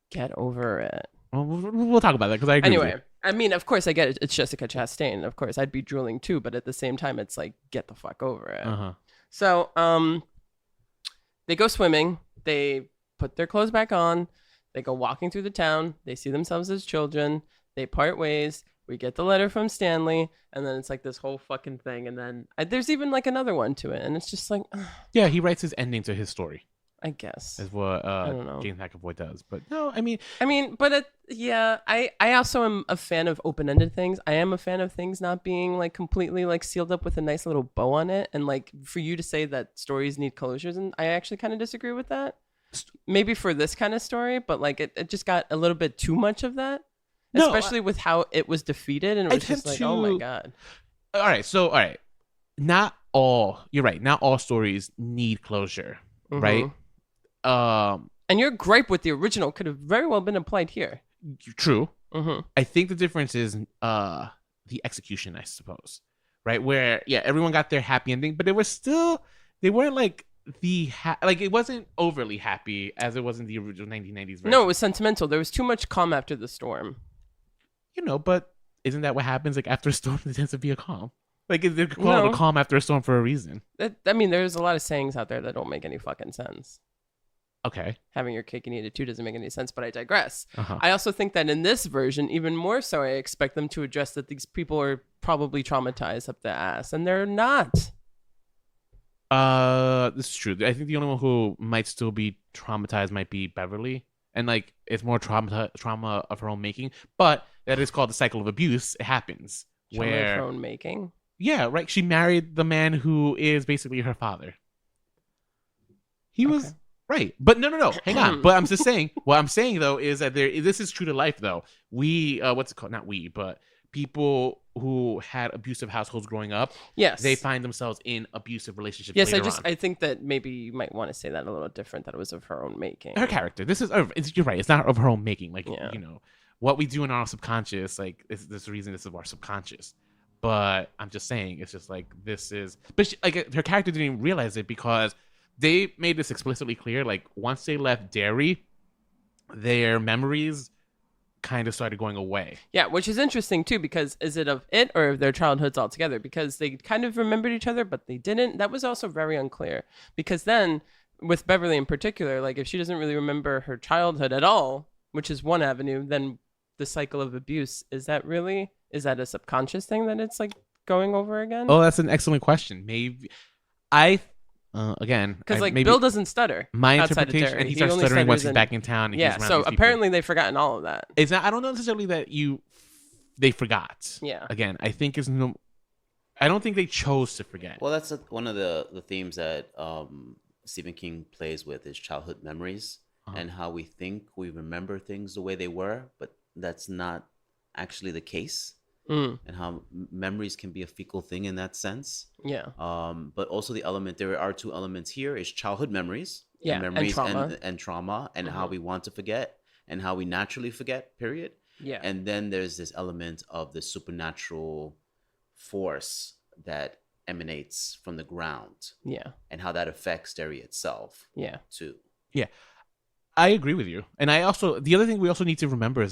Get over it. Well, we'll talk about that because I agree. Anyway, I mean, of course, I get it. It's Jessica Chastain. Of course, I'd be drooling too, but at the same time, it's like, get the fuck over it. Uh huh. So, they go swimming. They put their clothes back on. They go walking through the town. They see themselves as children. They part ways. We get the letter from Stanley, and then it's like this whole fucking thing. And then there's even like another one to it, and it's just like, Yeah, he writes his ending to his story. I guess. Is what don't know. James McAvoy does. But no, I mean, But yeah, I also am a fan of open-ended things. I am a fan of things not being like completely like sealed up with a nice little bow on it. And like for you to say that stories need closures, and I actually kind of disagree with that. Maybe for this kind of story, but like it just got a little bit too much of that, No, especially with how it was defeated, and it I was just tend like, oh my to- god. all right. Not all. You're right. Not all stories need closure, right? And your gripe with the original could have very well been applied here. True. Mm-hmm. I think the difference is the execution, I suppose. Right? Where everyone got their happy ending, but they weren't like it wasn't overly happy as it was in the original 1990s version. No, it was sentimental. There was too much calm after the storm. But isn't that what happens? Like after a storm, there tends to be a calm. Like they're called No. a calm after a storm for a reason. I mean, there's a lot of sayings out there that don't make any fucking sense. Okay. Having your cake and eat it too doesn't make any sense, but I digress. Uh-huh. I also think that in this version, even more so, I expect them to address that these people are probably traumatized up their ass, and they're not. This is true. I think the only one who might still be traumatized might be Beverly, and like it's more trauma of her own making. But that is called the cycle of abuse. It happens Trauma of where her own making. yeah, right. She married the man who is basically her father. He was right, but no. Hang on. But I'm just saying. What I'm saying though is that this is true to life though. We what's it called? Not we, but people who had abusive households growing up, Yes, they find themselves in abusive relationships. Yes, later on. I think that maybe you might want to say that a little different. That it was of her own making. Her character. You're right. It's not of her own making. Like Yeah. you know, what we do in our subconscious. Like this is the reason this is our subconscious. But I'm just saying, it's just like this is. But her character didn't even realize it because they made this explicitly clear. Like once they left Derry, their memories kind of started going away. Yeah, which is interesting too, because is it of it or of their childhoods altogether? Because they kind of remembered each other, but they didn't. That was also very unclear. Because then, with Beverly in particular, like if she doesn't really remember her childhood at all, which is one avenue, then the cycle of abuse, is that a subconscious thing that it's like going over again? Oh, that's an excellent question. Maybe again, Because like maybe Bill doesn't stutter. my outside of interpretation, Derry. and he He starts only stuttering once stutters he's back in town. And he's Yeah, around so these people. apparently they've forgotten all of that. It's not. I don't know necessarily that they forgot. Yeah. Again, I think I don't think they chose to forget. Well, that's one of the themes that Stephen King plays with is childhood memories and how we think we remember things the way they were, but that's not actually the case. And how memories can be a fecal thing in that sense. Yeah. But also there are two elements here: is childhood memories, Yeah, and memories and trauma, and how we want to forget and how we naturally forget. Period. Yeah. And then there's this element of the supernatural force that emanates from the ground. Yeah. And how that affects Derry itself. Yeah. Too. Yeah, I agree with you. And the other thing we also need to remember is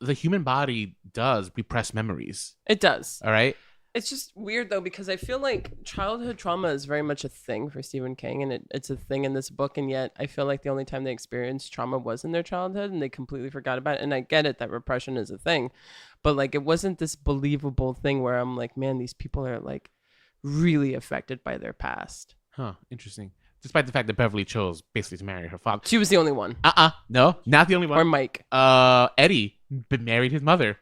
the human body does repress memories. It does. All right. It's just weird though, because I feel like childhood trauma is very much a thing for Stephen King, and it's a thing in this book, and yet I feel like the only time they experienced trauma was in their childhood, and they completely forgot about it. And I get it that repression is a thing, but like it wasn't this believable thing where I'm like, man, these people are like really affected by their past. Huh. Interesting. Despite the fact that Beverly chose basically to marry her father. She was the only one. No, not the only one. Or Mike. Eddie married his mother.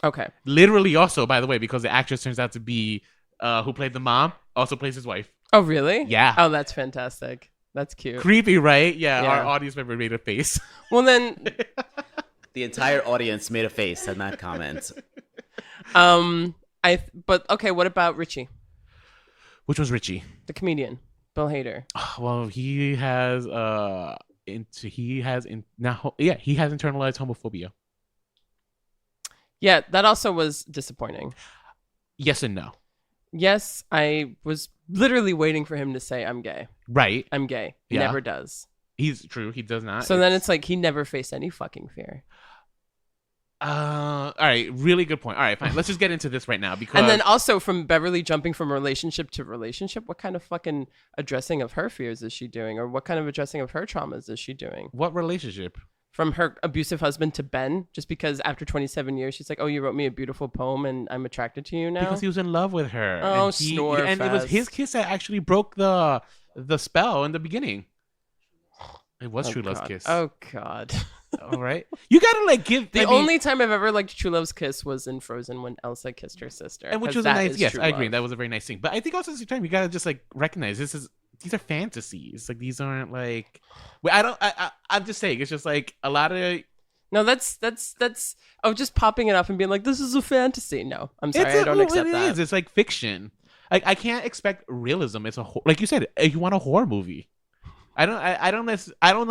Okay. Literally also, by the way, because the actress turns out to be who played the mom, also plays his wife. Oh, really? Yeah. Oh, that's fantastic. That's cute. Creepy, right? Yeah, Yeah. our audience member made a face. Well, then, The entire audience made a face at that comment. but okay, what about Richie, Which was Richie? the comedian, Bill Hader? Well, he has internalized homophobia. Yeah, that also was disappointing. Yes and no. Yes, I was literally waiting for him to say, I'm gay. Right. I'm gay. He Yeah. never does. He's true. He does not. So then it's like he never faced any fucking fear. All right. Really good point. All right, fine. Let's just get into this right now because. And then also from Beverly jumping from relationship to relationship, what kind of fucking addressing of her fears is she doing? Or what kind of addressing of her traumas is she doing? What relationship? From her abusive husband to Ben, just because after 27 years, she's like, oh, you wrote me a beautiful poem and I'm attracted to you now? Because he was in love with her. Oh, and snore And it was fest. his kiss that actually broke the spell in the beginning. It was True Love's God. kiss. Oh, God. All right. You gotta give The only time I've ever liked True Love's kiss was in Frozen when Elsa kissed her sister. and which 'cause was a that nice. is Yes, true I agree. love. That was a very nice thing. But I think also at the same time you gotta just like recognize these are fantasies. Like these aren't like. I'm just saying it's just like a lot of. No, that's just popping it up and being like, this is a fantasy. No, I'm sorry, I don't accept that. It's like fiction. Like I can't expect realism. It's like you said. You want a horror movie. I don't know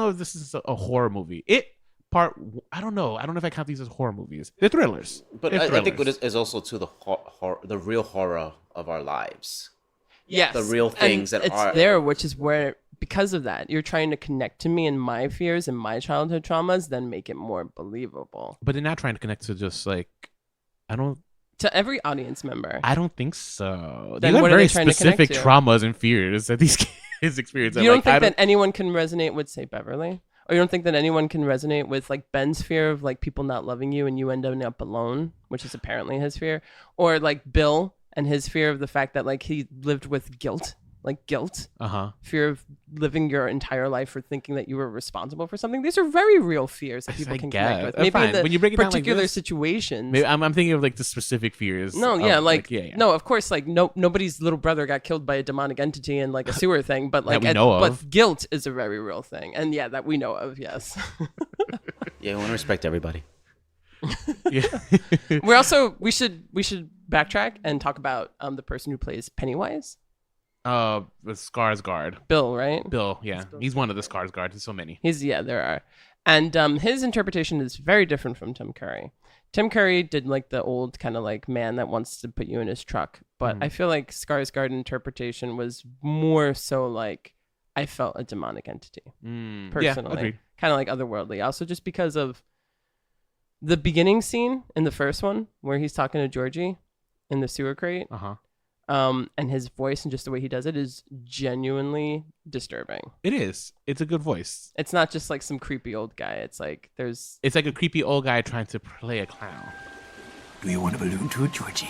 if this is a horror movie. I don't know. I don't know if I count these as horror movies. They're thrillers. But They're I think thrillers. it is also to the real horror of our lives. Yes, The real things and that it's are- there, which is where, because of that, you're trying to connect to me and my fears and my childhood traumas, then make it more believable But they're not trying to connect to just like. to every audience member. I don't think so. Then These are what are very they trying to connect specific to? traumas and fears that these kids experience. You don't think that anyone can resonate with, say, Beverly? Or you don't think that anyone can resonate with, like, Ben's fear of, like, people not loving you and you ending up alone, which is apparently his fear? Or, like, Bill and his fear of the fact that, like, he lived with guilt like guilt, Uh-huh. fear of living your entire life or thinking that you were responsible for something. These are very real fears that people can connect with. Maybe in the when you break it down like particular this, situations. maybe I'm thinking of like the specific fears. No, of, yeah, no. of course, like nobody's little brother got killed by a demonic entity in like a sewer thing, but like we know of. but guilt is a very real thing, and yeah, that we know of. Yes. Yeah, we want to respect everybody. Yeah. We should backtrack and talk about the person who plays Pennywise. The Skarsgård. Bill, right? Bill, yeah. He's one of the Skarsgårds. There's so many. There are. And his interpretation is very different from Tim Curry. Tim Curry did like the old kind of like man that wants to put you in his truck. But I feel like Skarsgård interpretation was more so like I felt a demonic entity. Personally. Yeah, kind of like otherworldly. Also just because of the beginning scene in the first one where he's talking to Georgie in the sewer crate. Uh-huh. And his voice and just the way he does it is genuinely disturbing. It is. It's a good voice. It's not just like some creepy old guy. It's like It's like a creepy old guy trying to play a clown. Do you want a balloon too, Georgie?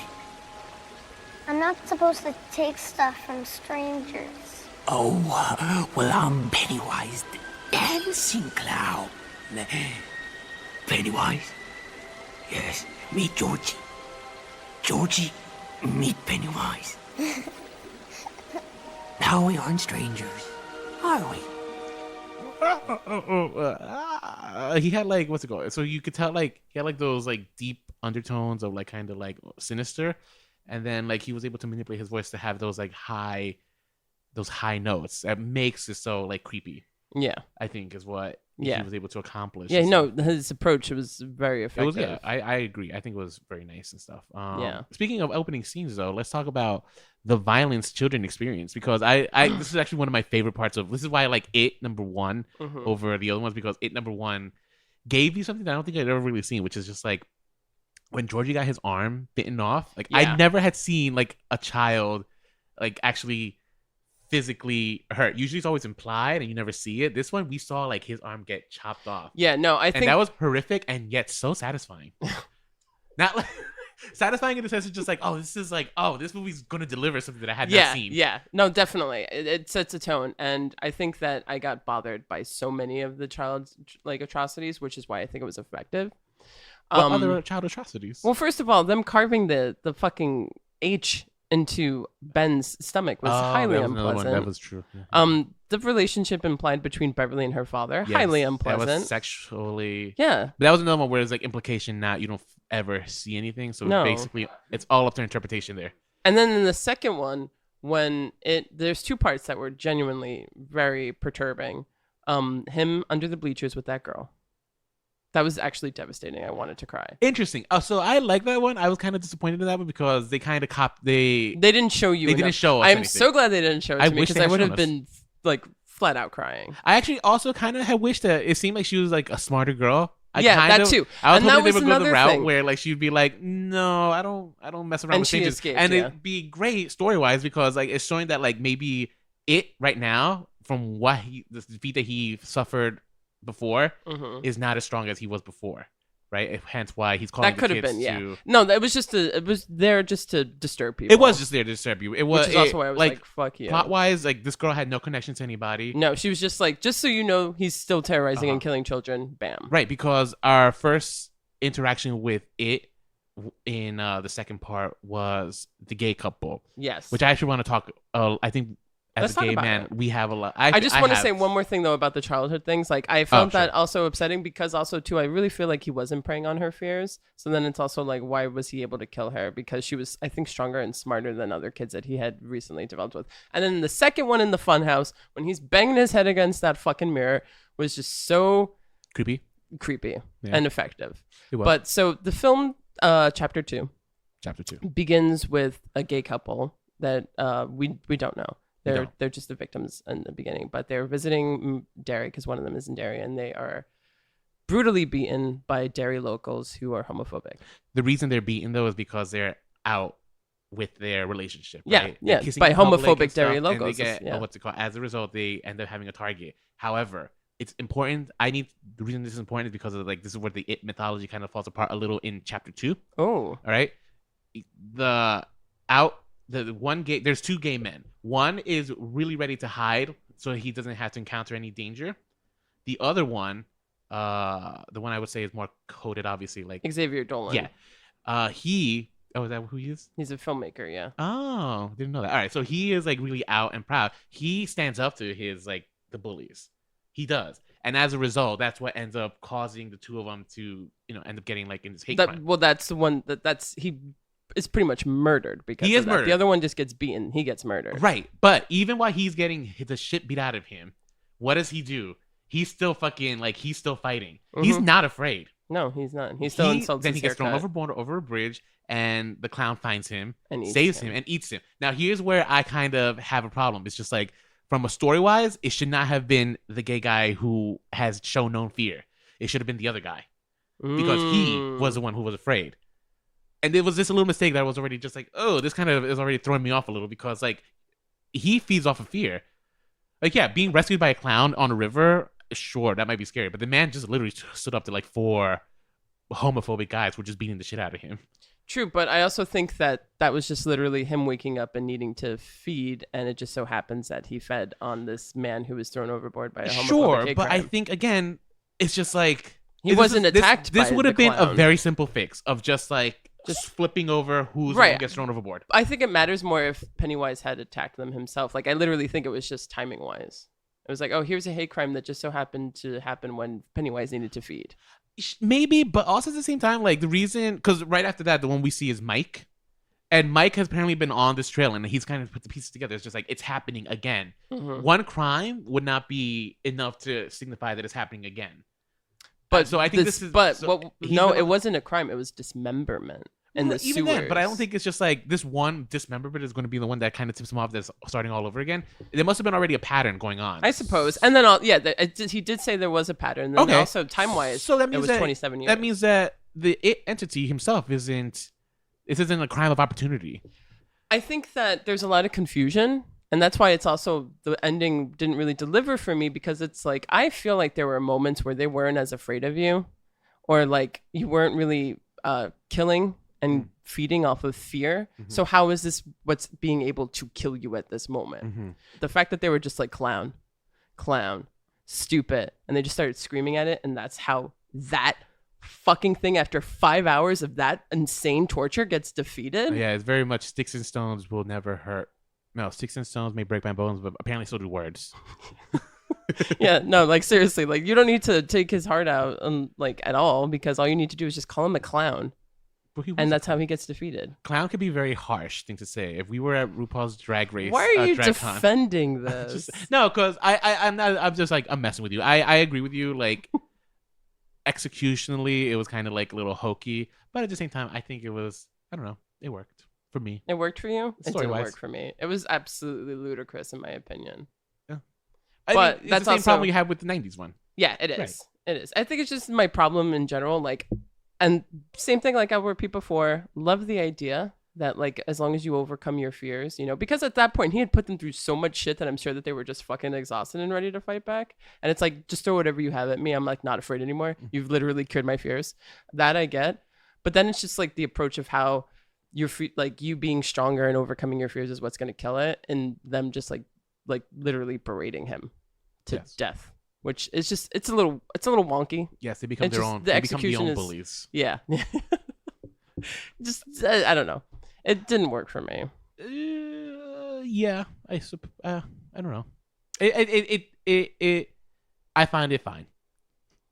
I'm not supposed to take stuff from strangers. Oh, well, I'm Pennywise, the dancing clown. Pennywise? Yes, meet Georgie. Georgie, meet Pennywise. Now we aren't strangers, are we? He had like what's it called? So you could tell like he had like those like deep undertones of like kind of like sinister, and then like he was able to manipulate his voice to have those like high notes that makes it so like creepy. Yeah, I think is what Yeah. he was able to accomplish. yeah. No, his approach was very It effective. was, yeah, I agree. I think it was very nice and stuff. Yeah. Speaking of opening scenes, though, let's talk about the violence children experience because I this is actually one of my favorite parts of. This is why I like It #1 over the other ones because It #1 gave you something that I don't think I'd ever really seen, which is just like when Georgie got his arm bitten off. Like Yeah. I never had seen like a child like actually physically hurt. Usually it's always implied and you never see it. This one we saw like his arm get chopped off. Yeah, no, I And think that was horrific and yet so satisfying. Not like satisfying in the sense of just like, oh, this is like, oh, this movie's gonna deliver something that I had not seen. Yeah, no, definitely, it sets a tone, and I think that I got bothered by so many of the child's like atrocities, which is why I think it was effective. What other child atrocities? Well, first of all, them carving the fucking H into Ben's stomach was highly that was another one. unpleasant. That was true. Yeah. The relationship implied between Beverly and her father, Yes, highly That unpleasant. was sexually. Yeah. But that was another one where it's like implication not you don't ever see anything. So No. basically, it's all up to interpretation there. And then in the second one, when there's two parts that were genuinely very perturbing. Him under the bleachers with that girl. That was actually devastating. I wanted to cry. Interesting. So I like that one. I was kind of disappointed in that one because they kind of They didn't show you. They didn't enough. show us I'm anything. so glad they didn't show it I to me wish because they I had would have shown us. been like flat out crying. I actually also kind of had wished that it seemed like she was like a smarter girl. Yeah, that too. I was And that hoping they was would go the another route thing. where like she'd be like, "No, I don't mess around And with she strangers," escaped, and yeah. it'd be great story wise because like it's showing that like maybe it right now from what the defeat that he suffered before is not as strong as he was before, right? Hence why he's calling That could the have kids been, yeah. to. No, that was just it was there just to disturb people. It was just there to disturb you. It was which is also why I was like, "Fuck you." plot wise, like this girl had no connection to anybody. No, she was just like, just so you know, he's still terrorizing Uh-huh. and killing children. Bam. Right, because our first interaction with it in the second part was the gay couple, Yes. which I actually want to talk. I think as Let's a talk gay about man, it. we have a lot. I just want to have- say one more thing though about the childhood things. Like I found that sure. also upsetting because also too I really feel like he wasn't preying on her fears. So then it's also like why was he able to kill her? Because she was I think stronger and smarter than other kids that he had recently developed with. And then the second one in the funhouse when he's banging his head against that fucking mirror was just so creepy. creepy Yeah. and effective. It was. But so the film chapter 2 Chapter 2. begins with a gay couple that we don't know. don't. They're just the victims in the beginning, but they're visiting Derry because one of them is in Derry, and they are brutally beaten by Derry locals who are homophobic. The reason they're beaten though is because they're out with their relationship. Yeah, right? yeah, They're kissing by in public homophobic and stuff, Derry and locals, They get, yeah. what's it called? As a result, they end up having a target. However, it's important. The reason this is important is because of like this is where the it mythology kind of falls apart a little in chapter 2. Oh, All right, the out there's two gay men. One is really ready to hide so he doesn't have to encounter any danger. The other one, the one I would say is more coded, obviously, like Xavier Dolan. Yeah. Is that who he is? He's a filmmaker, yeah. Oh, didn't know that. All right, so he is like really out and proud. He stands up to his like the bullies. He does. And as a result, that's what ends up causing the two of them to, end up getting like in this hate crime. Well, that's the one he is pretty much murdered because he is murdered. The other one just gets beaten. He gets murdered. Right. But even while he's getting the shit beat out of him, what does he do? He's still fighting. Mm-hmm. He's not afraid. No, he's not. He still insults Then his he gets thrown haircut. overboard over a bridge, and the clown finds him, And saves him, and eats him. Now, here's where I kind of have a problem. It's just like, from a story-wise, it should not have been the gay guy who has shown no fear. It should have been the other guy. Because he was the one who was afraid. And it was just a little mistake that I was already just like, oh, this kind of is already throwing me off a little, because, like, he feeds off of fear. Like, yeah, being rescued by a clown on a river, sure, that might be scary. But the man just literally stood up to, like, 4 homophobic guys who were just beating the shit out of him. True, but I also think that was just literally him waking up and needing to feed, and it just so happens that he fed on this man who was thrown overboard by a homophobic hate but crime. I think, again, it's just like... He wasn't attacked by This would have the been a clown. very simple fix of just flipping over who's Right. who gets thrown overboard. I think it matters more if Pennywise had attacked them himself. Like, I literally think it was just timing-wise. It was like, oh, here's a hate crime that just so happened to happen when Pennywise needed to feed. Maybe, but also at the same time, like, the reason... Because right after that, the one we see is Mike. And Mike has apparently been on this trail, and he's kind of put the pieces together. It's just like, it's happening again. Mm-hmm. One crime would not be enough to signify that it's happening again. But so I think this is... it wasn't a crime. It was dismemberment in the even sewers. then, but I don't think it's just like this one dismemberment is going to be the one that kind of tips him off that's starting all over again. There must have been already a pattern going on. I suppose. And then, he did say there was a pattern. And also, time-wise, so that means it was 27 years. That means that the entity himself isn't a crime of opportunity. I think that there's a lot of confusion. And that's why it's also, the ending didn't really deliver for me, because it's like, I feel like there were moments where they weren't as afraid of you, or like you weren't really killing and feeding off of fear. Mm-hmm. So how is this what's being able to kill you at this moment? Mm-hmm. The fact that they were just like clown, stupid, and they just started screaming at it, and that's how that fucking thing, after 5 hours of that insane torture, gets defeated. Yeah, it's very much sticks and stones will never hurt. No, sticks and stones may break my bones, but apparently so do words. Yeah, no, like seriously, like you don't need to take his heart out like at all, because all you need to do is just call him a clown. And that's how he gets defeated. Clown could be a very harsh thing to say. If we were at RuPaul's Drag Race, why are you defending this? No, because I'm not. I'm just like, I'm messing with you. I agree with you. Like, executionally, it was kind of like a little hokey, but at the same time, I think it was. I don't know. It worked for me. It worked for you. It didn't Story-wise. work for me. It was absolutely ludicrous, in my opinion. Yeah, but it's that's the same also problem you had with the '90s one. Yeah, it is. Right. It is. I think it's just my problem in general. Like, and same thing like I repeat before. Love the idea that like as long as you overcome your fears, because at that point he had put them through so much shit that I'm sure that they were just fucking exhausted and ready to fight back. And it's like, just throw whatever you have at me. I'm like not afraid anymore. You've literally cured my fears. That I get. But then it's just like the approach of how like you being stronger and overcoming your fears is what's going to kill it, and them just like literally berating him to death. Which is just, it's a little wonky. Yes, they become their own. The They become the execution own is bullies. Yeah. Just I don't know. It didn't work for me. Yeah, I don't know. I find it fine.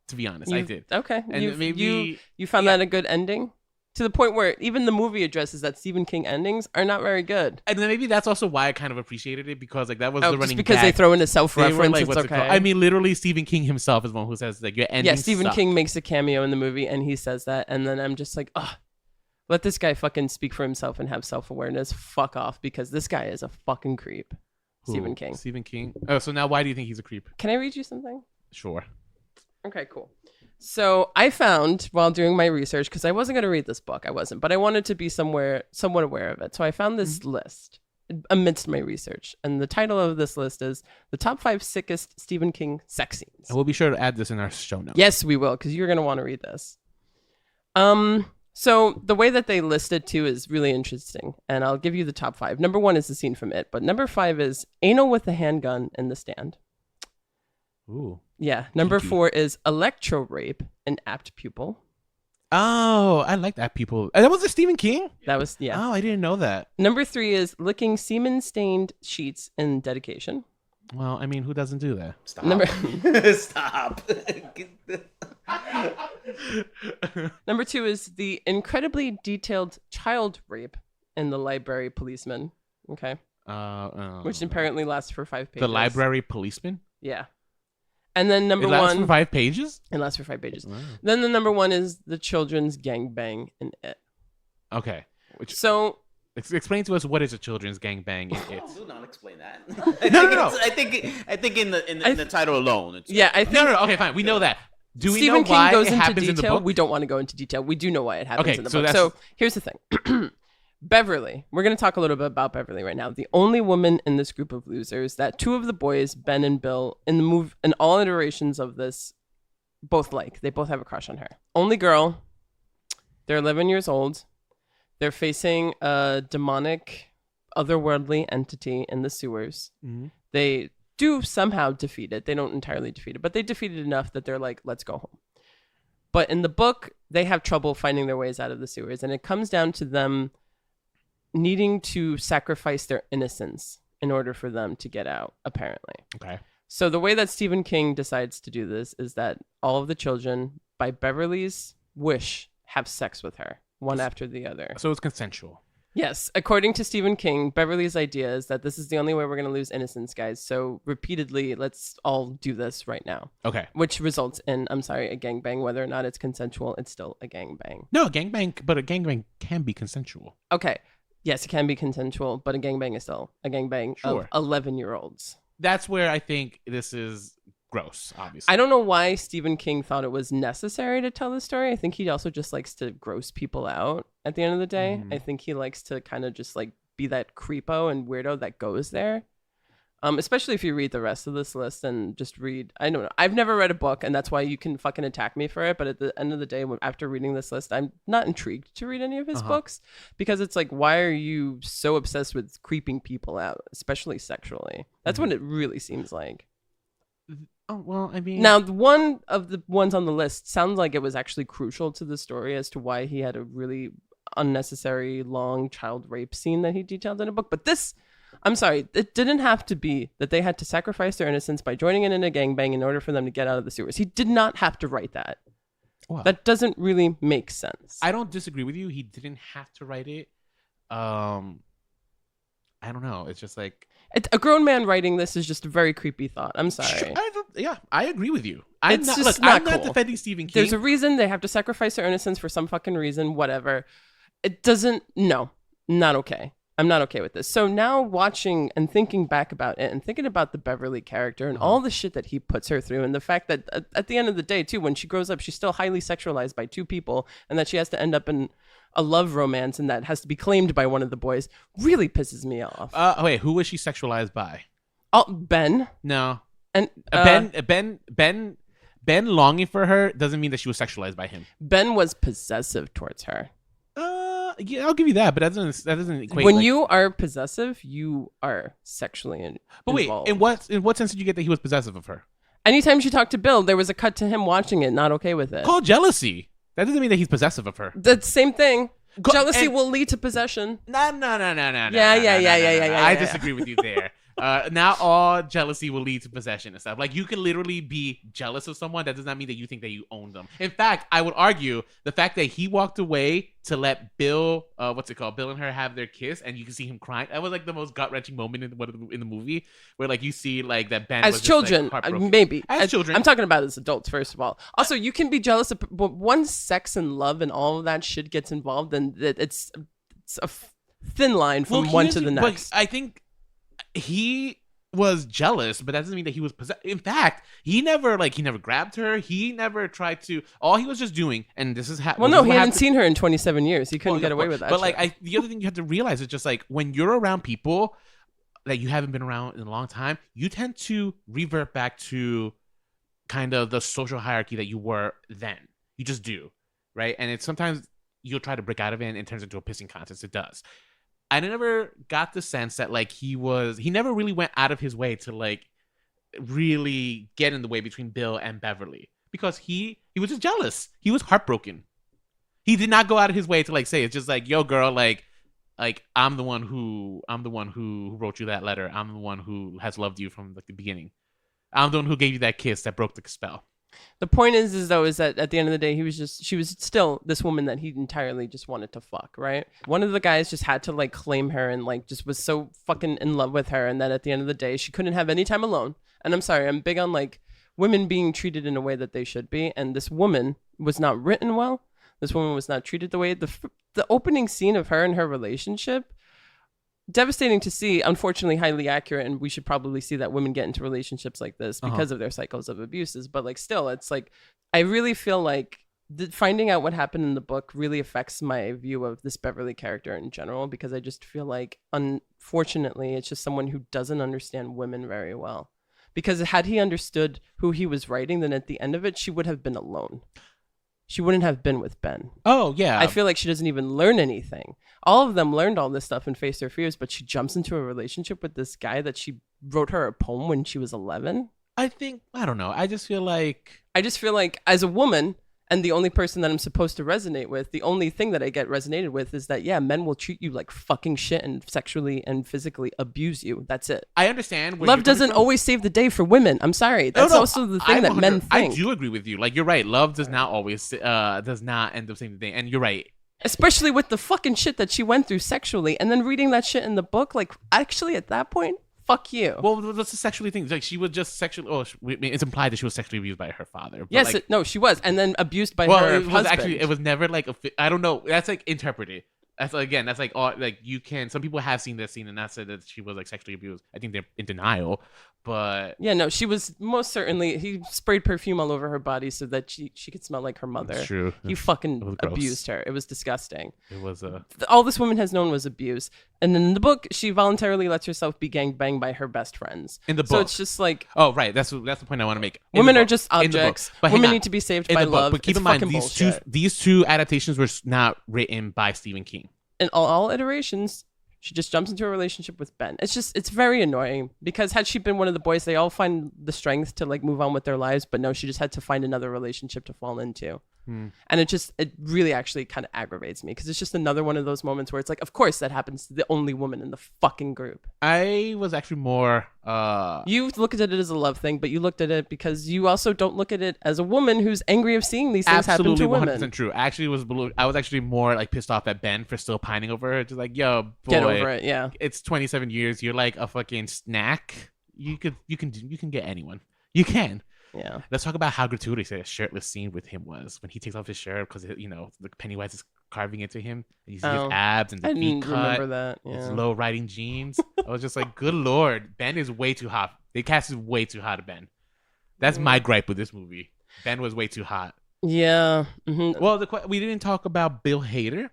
To be honest, I did. Okay. And maybe you found that a good ending? To the point where even the movie addresses that Stephen King endings are not very good. And then maybe that's also why I kind of appreciated it, because like that was the running just because gag. they throw in a self-reference, like, it's what's it okay. called? I mean, literally, Stephen King himself is one who says like your ending. Yeah, Stephen King makes a cameo in the movie, and he says that, and then I'm just like, let this guy fucking speak for himself and have self-awareness. Fuck off, because this guy is a fucking creep. Stephen King. Stephen King. Oh, so now why do you think he's a creep? Can I read you something? Sure. Okay, cool. So I found while doing my research, because I wasn't going to read this book, but I wanted to be somewhat aware of it. So I found this list amidst my research. And the title of this list is The Top 5 Sickest Stephen King Sex Scenes. And we'll be sure to add this in our show notes. Yes, we will, because you're going to want to read this. So the way that they list it too is really interesting, and I'll give you the top 5. Number 1 is the scene from It, but number 5 is anal with a handgun in the stand. Ooh. Yeah. Number Kinky. 4 is electro rape, an apt pupil. Oh, I like that, people. That was a Stephen King? That was Oh, I didn't know that. Number 3 is licking semen stained sheets in dedication. Well, I mean, who doesn't do that? Stop. Number Stop. Number 2 is the incredibly detailed child rape in the library policeman. Okay. Which apparently lasts for 5 pages. The library policeman? Yeah. And then number It lasts 1. for 5 pages? It lasts for 5 pages. Wow. Then the number 1 is the children's gangbang in It. Okay. So Explain to us what is a children's gangbang in It. Do not explain that. No. I think in the title alone. It's, yeah, I think No. Okay, fine. We know that. Do we Stephen know why King goes it into happens in the detail. book? We don't want to go into detail. We do know why it happens Okay, in the so book. that's- So here's the thing. Beverly. We're going to talk a little bit about Beverly right now. The only woman in this group of losers that 2 of the boys, Ben and Bill, in the move in all iterations of this, both like. They both have a crush on her. Only girl. They're 11 years old. They're facing a demonic, otherworldly entity in the sewers. Mhm. They do somehow defeat it. They don't entirely defeat it, but they defeat it enough that they're like, let's go home. But in the book, they have trouble finding their ways out of the sewers. And it comes down to them needing to sacrifice their innocence in order for them to get out, apparently. Okay. So the way that Stephen King decides to do this is that all of the children, by Beverly's wish, have sex with her, one after the other. So it's consensual. Yes, according to Stephen King, Beverly's idea is that this is the only way we're going to lose innocence, guys. So repeatedly, let's all do this right now. Okay. Which results in, I'm sorry, a gangbang. Whether or not it's consensual, it's still a gangbang. No, gangbang, but a gangbang can be consensual. Okay. Yes, it can be consensual, but a gangbang is still a gangbang Sure. of 11-year-olds. That's where I think this is gross, obviously. I don't know why Stephen King thought it was necessary to tell the story. I think he also just likes to gross people out at the end of the day. I think he likes to kind of just like be that creepo and weirdo that goes there. Especially if you read the rest of this list and just read, I don't know. I've never read a book, and that's why you can fucking attack me for it. But at the end of the day, after reading this list, I'm not intrigued to read any of his books because it's like, why are you so obsessed with creeping people out, especially sexually? That's what it really seems like. Oh, well, I mean... Now, one of the ones on the list sounds like it was actually crucial to the story as to why he had a really unnecessary long child rape scene that he detailed in a book. But this, I'm sorry, it didn't have to be that they had to sacrifice their innocence by joining in a gangbang in order for them to get out of the sewers. He did not have to write that. Wow. That doesn't really make sense. I don't disagree with you. He didn't have to write it. I don't know. It's just like... A grown man writing this is just a very creepy thought. I'm sorry. I agree with you. I'm It's not, just look, not I'm not cool. defending Stephen King. There's a reason they have to sacrifice their innocence for some fucking reason, whatever. It doesn't, no, not okay. I'm not okay with this. So now watching and thinking back about it and thinking about the Beverly character and all the shit that he puts her through and the fact that at the end of the day, too, when she grows up, she's still highly sexualized by 2 people and that she has to end up in a love romance and that has to be claimed by one of the boys really pisses me off. Wait, who was she sexualized by? Oh, Ben. No. And Ben longing for her doesn't mean that she was sexualized by him. Ben was possessive towards her. Yeah, I'll give you that, but that doesn't equate. When like, you are possessive, you are sexually But wait, involved. in what sense did you get that he was possessive of her? Anytime she talked to Bill, there was a cut to him watching it, not okay with it. Called jealousy. That doesn't mean that he's possessive of her. The same thing. Go- Jealousy and- will lead to possession. No. Yeah. I disagree with you there. Not all jealousy will lead to possession and stuff. Like, you can literally be jealous of someone. That does not mean that you think that you own them. In fact, I would argue the fact that he walked away to let Bill, Bill and her have their kiss, and you can see him crying. That was like the most gut-wrenching moment in the movie, where like you see like that Ben As was children, just, like, heartbroken. maybe. As children. I'm talking about as adults, first of all. Also, you can be jealous of, but once sex and love and all of that shit gets involved, then it's a thin line from one to the next. But I think he was jealous, but that doesn't mean that he was possessed. In fact, he never grabbed her. He never tried to. All he was just doing, and this is Well, no, he hadn't seen her in 27 years. He couldn't Well, get of away course. with that. But shit. the other thing you have to realize is just like when you're around people that you haven't been around in a long time, you tend to revert back to kind of the social hierarchy that you were then. You just do, right? And it's sometimes you'll try to break out of it and it turns into a pissing contest. It does. I never got the sense that like he never really went out of his way to like really get in the way between Bill and Beverly, because he was just jealous. He was heartbroken. He did not go out of his way to like say, it's just like, yo girl, like I'm the one who wrote you that letter. I'm the one who has loved you from like the beginning. I'm the one who gave you that kiss that broke the spell. The point is that at the end of the day, she was still this woman that he entirely just wanted to fuck, right? One of the guys just had to like claim her and like just was so fucking in love with her, and then at the end of the day, she couldn't have any time alone. And I'm sorry, I'm big on like women being treated in a way that they should be, and this woman was not written well. This woman was not treated the way the opening scene of her and her relationship. Devastating to see, unfortunately highly accurate, and we should probably see that women get into relationships like this because of their cycles of abuses, but like still, it's like I really feel like finding out what happened in the book really affects my view of this Beverly character in general, because I just feel like unfortunately it's just someone who doesn't understand women very well, because had he understood who he was writing, then at the end of it she would have been alone. She wouldn't have been with Ben. Oh, yeah. I feel like she doesn't even learn anything. All of them learned all this stuff and faced their fears, but she jumps into a relationship with this guy that she wrote her a poem when she was 11. I don't know. I just feel like as a woman, and the only person that I'm supposed to resonate with, the only thing that I get resonated with is that, yeah, men will treat you like fucking shit and sexually and physically abuse you. That's it. I understand. Love doesn't always save the day for women. I'm sorry. That's also the thing that men think. I do agree with you. Like, you're right. Love does not always, does not end up saving the day. And you're right. Especially with the fucking shit that she went through sexually. And then reading that shit in the book, like, actually at that point, fuck you. Well, what's the sexually thing? Like, she was just sexually. Oh, it's implied that she was sexually abused by her father. But yes, like, no, she was, and then abused by her husband. Actually, it was never like I don't know. That's like interpreted. That's again. That's like all. Like you can. Some people have seen this scene and not said that she was like sexually abused. I think they're in denial. But yeah, no, she was most certainly. He sprayed perfume all over her body so that she could smell like her mother. That's true. He fucking abused her. It was disgusting. It was all this woman has known was abuse. And in the book, she voluntarily lets herself be gang banged by her best friends. In the book, so it's just like, oh right, that's the point I want to make. Women are just objects. But women need to be saved by love. But keep in mind, these two adaptations were not written by Stephen King. In all iterations, she just jumps into a relationship with Ben. It's very annoying, because had she been one of the boys, they all find the strength to like move on with their lives, but no, she just had to find another relationship to fall into. And it really actually kind of aggravates me, because it's just another one of those moments where it's like, of course that happens to the only woman in the fucking group. I was actually more you looked at it as a love thing, but you looked at it because you also don't look at it as a woman who's angry of seeing these things happen to women. Absolutely 100% true. I was actually more like pissed off at Ben for still pining over her. Just like, yo, boy, get over it. Yeah, it's 27 years. You're like a fucking snack. You can get anyone. You can. Yeah. Let's talk about how gratuitous a shirtless scene with him was when he takes off his shirt because the Pennywise is carving into him. And you see his abs and the feet cut. I remember that. Yeah. His low riding jeans. I was just like, good lord, Ben is way too hot. They cast is way too hot, Ben. That's my gripe with this movie. Ben was way too hot. Yeah. Mm-hmm. Well, we didn't talk about Bill Hader,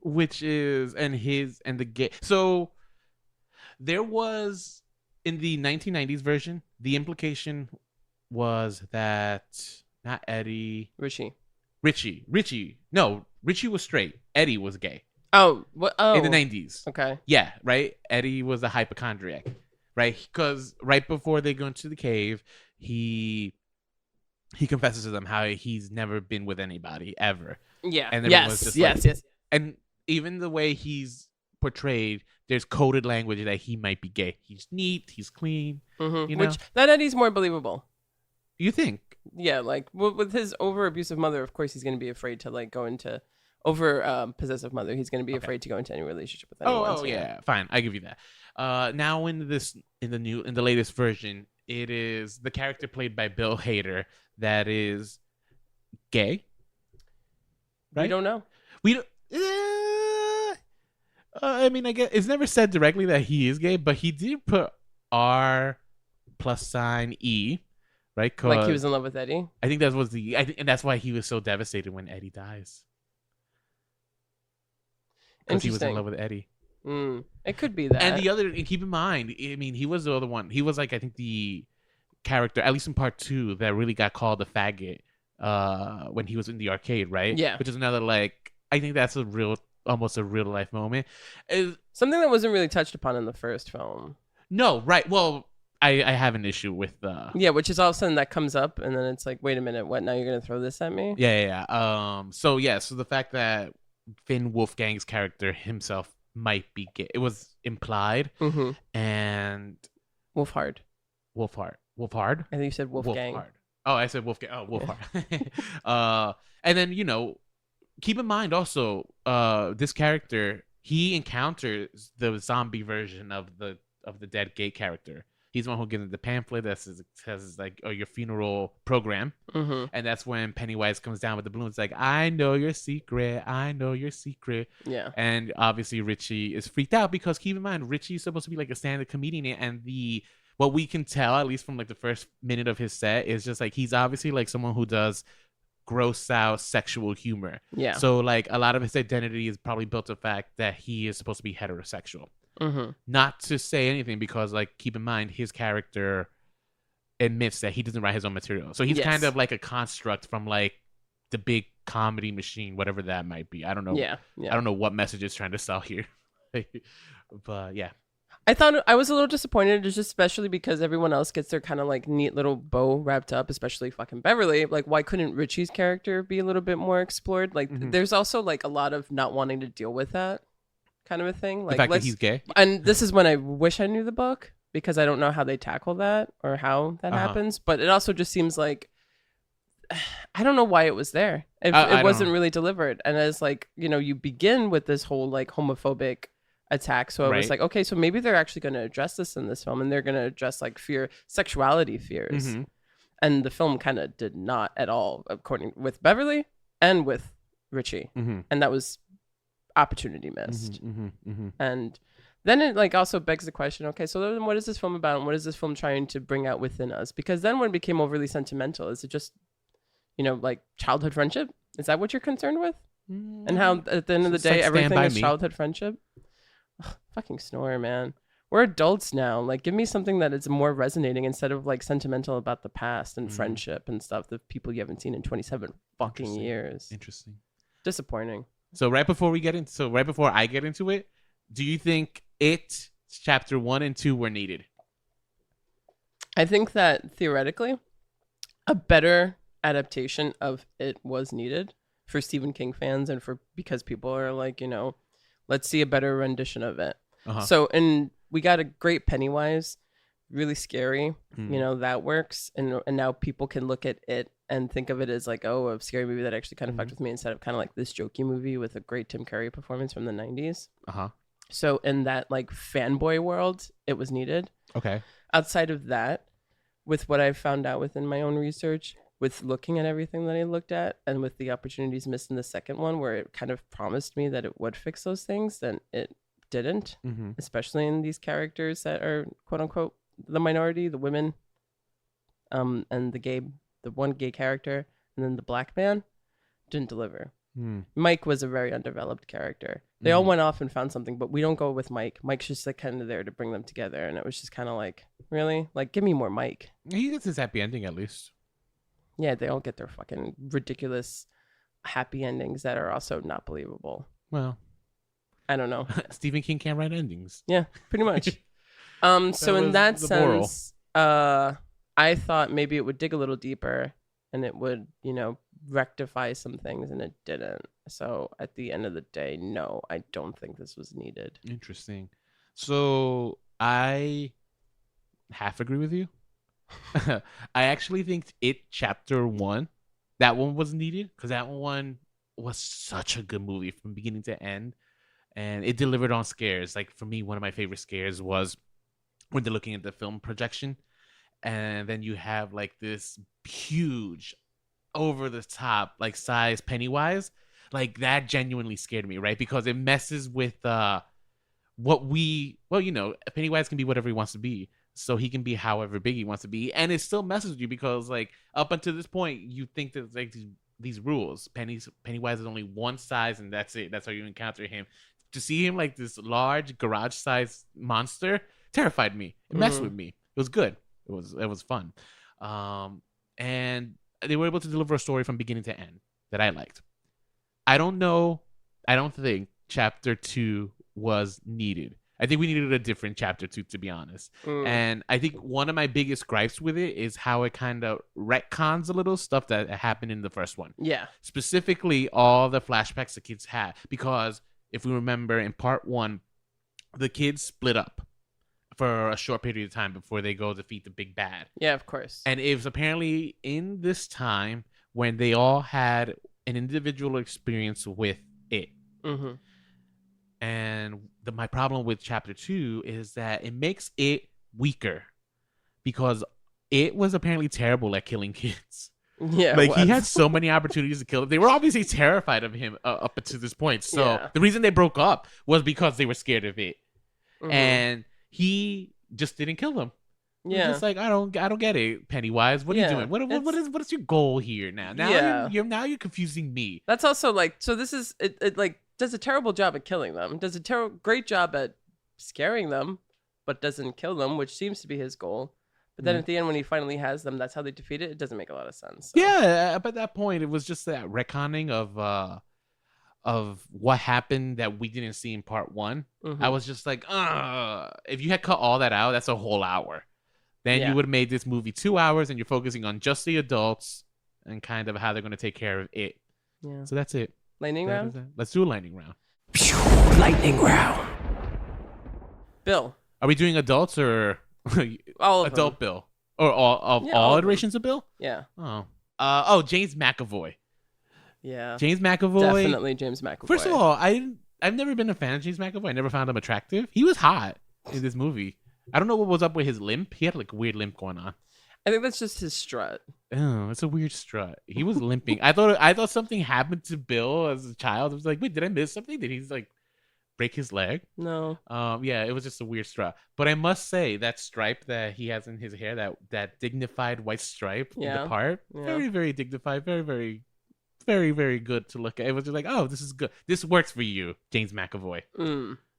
which is and the gay. So there was in the 1990s version, the implication was that not Eddie. Richie. No, Richie was straight. Eddie was gay. Oh, what? Oh, in the 90s. Okay. Yeah, right. Eddie was a hypochondriac, right? Because right before they go into the cave, he confesses to them how he's never been with anybody ever. Yeah. And yes. And even the way he's portrayed, there's coded language that he might be gay. He's neat. He's clean. Mm-hmm. You know? Which that Eddie's more believable. You think? Yeah, like with his over abusive mother, of course he's going to be afraid to like go into possessive mother. He's going to be afraid to go into any relationship with anyone. Oh yeah, fine. I give you that. Now in the latest version, it is the character played by Bill Hader that is gay. Right? We don't know. We don't. I mean, I guess it's never said directly that he is gay, but he did put R+E. Right, like he was in love with Eddie. I think that was and that's why he was so devastated when Eddie dies. Because he was in love with Eddie. It could be that. And keep in mind, I mean, he was the other one. He was like, I think the character, at least in part 2, that really got called a faggot when he was in the arcade, right? Yeah. Which is another like, I think that's almost a real life moment. Something that wasn't really touched upon in the first film. No, right. Well, I have an issue with Yeah, which is all of a sudden that comes up, and then it's like, wait a minute, what? Now you're gonna throw this at me? Yeah. So the fact that Finn Wolfgang's character himself might be gay, it was implied, and Wolfhard. Wolfhard. I think you said Wolfgang. Wolfhard. Oh, I said Wolfgang. Oh, Wolfhard. And then keep in mind also, this character, he encounters the zombie version of the dead gay character. He's the one who gives the pamphlet that says like, "Oh, your funeral program," and that's when Pennywise comes down with the balloons, like, "I know your secret. I know your secret." Yeah. And obviously Richie is freaked out because keep in mind Richie's supposed to be like a stand-up comedian, and what we can tell, at least from like the first minute of his set, is just like he's obviously like someone who does gross out sexual humor. Yeah. So like a lot of his identity is probably built on the fact that he is supposed to be heterosexual. Not to say anything because like keep in mind his character admits that he doesn't write his own material. So he's kind of like a construct from like the big comedy machine, whatever that might be. I don't know. Yeah. I don't know what message it's trying to sell here. But yeah. I thought I was a little disappointed, just especially because everyone else gets their kind of like neat little bow wrapped up, especially fucking Beverly. Like, why couldn't Richie's character be a little bit more explored? Like, there's also like a lot of not wanting to deal with that kind of a thing. Like, the fact that he's gay. And this is when I wish I knew the book because I don't know how they tackle that or how that happens. But it also just seems like I don't know why it was there. It wasn't really delivered. And as like, you begin with this whole like homophobic attack. So I was like, okay, so maybe they're actually going to address this in this film and they're going to address like sexuality fears. And the film kind of did not at all, according with Beverly and with Richie. And that was opportunity missed. And then it like also begs the question, okay, so then what is this film about and what is this film trying to bring out within us? Because then when it became overly sentimental, is it just like childhood friendship? Is that what you're concerned with? And how at the end of the day everything is childhood friendship? Ugh, fucking snore, man. We're adults now. Like, give me something that is more resonating instead of like sentimental about the past and friendship and stuff. The people you haven't seen in 27 fucking years. Interesting. Disappointing. So right before I get into it, do you think It Chapter 1 and 2 were needed? I think that theoretically, a better adaptation of It was needed for Stephen King fans and because people are like, let's see a better rendition of it. So, and we got a great Pennywise, really scary. That works, and now people can look at it and think of it as like, oh, a scary movie that actually kind of fucked with me instead of kind of like this jokey movie with a great Tim Curry performance from the 90s. So in that like fanboy world, it was needed. Okay. Outside of that, with what I've found out within my own research, with looking at everything that I looked at and with the opportunities missed in the second one where it kind of promised me that it would fix those things, then it didn't, especially in these characters that are quote unquote the minority, the women, and the one gay character, and then the black man didn't deliver. Mike was a very undeveloped character. They all went off and found something, but we don't go with Mike. Mike's just like kind of there to bring them together, and it was just kind of like, really? Like, give me more Mike. He gets his happy ending at least. Yeah, they all get their fucking ridiculous happy endings that are also not believable. Well, I don't know. Stephen King can't write endings. Yeah, pretty much. So in that sense, I thought maybe it would dig a little deeper and it would, rectify some things, and it didn't. So at the end of the day, no, I don't think this was needed. Interesting. So I half agree with you. I actually think It Chapter 1, that one was needed because that one was such a good movie from beginning to end, and it delivered on scares. Like for me, one of my favorite scares was when they're looking at the film projection, and then you have like this huge, over the top like size Pennywise. Like that genuinely scared me, right? Because it messes with Pennywise can be whatever he wants to be. So he can be however big he wants to be, and it still messes with you because, like, up until this point, you think that like these rules. Pennywise is only one size, and that's it. That's how you encounter him. To see him like this large garage-sized monster terrified me. It messed with me. It was good. It was fun, and they were able to deliver a story from beginning to end that I liked. I don't know I don't think chapter 2 was needed. I think we needed a different chapter 2, to be honest. And I think one of my biggest gripes with it is how it kind of retcons a little stuff that happened in the first one. Yeah. Specifically, all the flashbacks the kids had. Because if we remember, in part 1, the kids split up for a short period of time before they go defeat the big bad. Yeah, of course. And it was apparently in this time when they all had an individual experience with it. Mm-hmm. And my problem with chapter 2 is that it makes it weaker because it was apparently terrible at killing kids. Yeah, like he had so many opportunities to kill them. They were obviously terrified of him up to this point. So the reason they broke up was because they were scared of it, and he just didn't kill them. Yeah, just like I don't get it, Pennywise. What are you doing? What is your goal here now? Now you're confusing me. That's also like so. This is it like does a terrible job at killing them. Does a great job at scaring them, but doesn't kill them, which seems to be his goal. But then at the end, when he finally has them, that's how they defeat it. It doesn't make a lot of sense. So. Yeah, but at that point, it was just that retconning of what happened that we didn't see in part 1. I was just like, if you had cut all that out, that's a whole hour. Then you would have made this movie 2 hours, and you're focusing on just the adults and kind of how they're going to take care of it. Yeah. So that's it. Lightning round? Let's do a lightning round. Lightning round. Bill. Are we doing adults or all of adult them. Bill? Or all iterations of Bill? Yeah. Oh, James McAvoy. Yeah. James McAvoy. Definitely James McAvoy. First of all, I've never been a fan of James McAvoy. I never found him attractive. He was hot in this movie. I don't know what was up with his limp. He had like a weird limp going on. I think that's just his strut. Oh, it's a weird strut. He was limping. I thought something happened to Bill as a child. I was like, wait, did I miss something? Did he like break his leg? No. Yeah, it was just a weird strut. But I must say that stripe that he has in his hair, that dignified white stripe in the part, very, very dignified, very, very, very, very good to look at. It was just like, oh, this is good. This works for you, James McAvoy.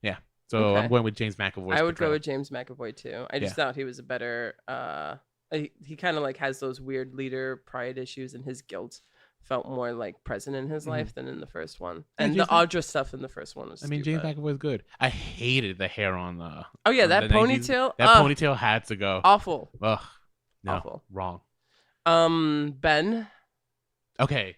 Yeah. So I'm going with James McAvoy. I would go with James McAvoy too. I just thought he was a better. He kind of like has those weird leader pride issues, and his guilt felt more like present in his life than in the first one. And the Audra stuff in the first one was. James McAvoy is good. I hated the hair on the. Oh yeah, that ponytail. That ponytail had to go. Awful. Ugh. No, awful. Wrong. Ben. Okay,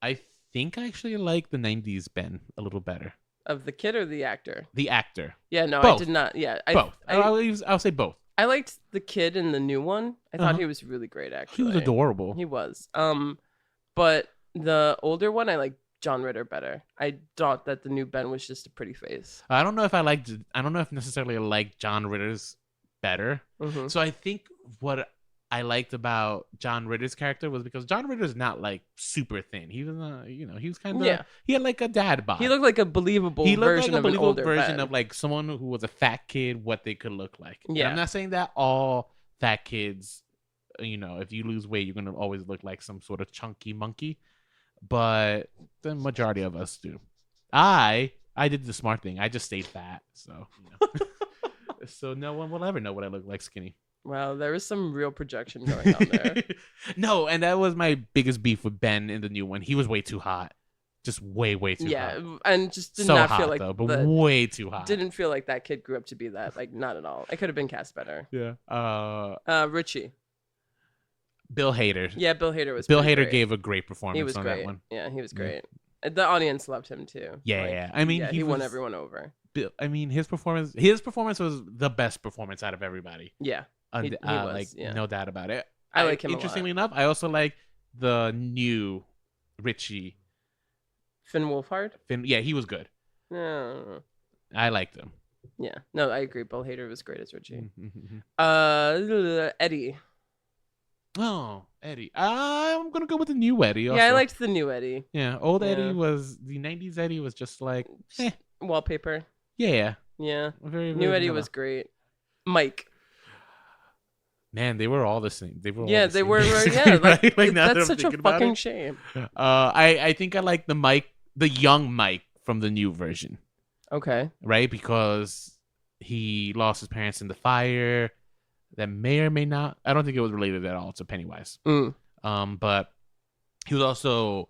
I think I actually like the '90s Ben a little better. Of the kid or the actor? The actor. Yeah, no, both. I did not. Yeah, both. I'll say both. I liked the kid in the new one. I thought he was really great, actually. He was adorable. He was. But the older one, I like John Ritter better. I thought that the new Ben was just a pretty face. I don't know if necessarily I like John Ritter's better. So I think what I liked about John Ritter's character was because John Ritter's not like super thin. He was he was kind of he had like a dad bod. He looked like a believable version of an older Ben. Of like someone who was a fat kid, what they could look like. Yeah. And I'm not saying that all fat kids, if you lose weight, you're gonna always look like some sort of chunky monkey. But the majority of us do. I did the smart thing. I just stayed fat. So so no one will ever know what I look like skinny. Wow, there is some real projection going on there. No, and that was my biggest beef with Ben in the new one. He was way too hot. Just way too hot. Yeah, and just did so not hot, feel like though, but way too hot. Didn't feel like that kid grew up to be that. Like, not at all. It could have been cast better. Yeah. Richie. Bill Hader. Yeah, Bill Hader was Bill Hader great. Gave a great performance he was on great. That one. Yeah, he was great. The audience loved him too. Yeah, I mean, he won everyone over. His performance was the best performance out of everybody. Yeah. He was, no doubt about it. I like him. Interestingly enough, I also like the new Richie. Finn Wolfhard. Yeah, he was good. No. I liked him. Yeah, no, I agree. Bill Hader was great as Richie. Eddie. Oh, Eddie. I'm gonna go with the new Eddie. Also. Yeah, I liked the new Eddie. Yeah, old Eddie was the '90s Eddie was just like wallpaper. Yeah. Yeah. Very, new Eddie was great. Mike. Man, they were all the same. They were. Yeah, all they same, were. basically, Yeah, right? Like that's such a fucking shame. I think I like the young Mike from the new version. Okay. Right, because he lost his parents in the fire. That may or may not. I don't think it was related at all to Pennywise. But he was also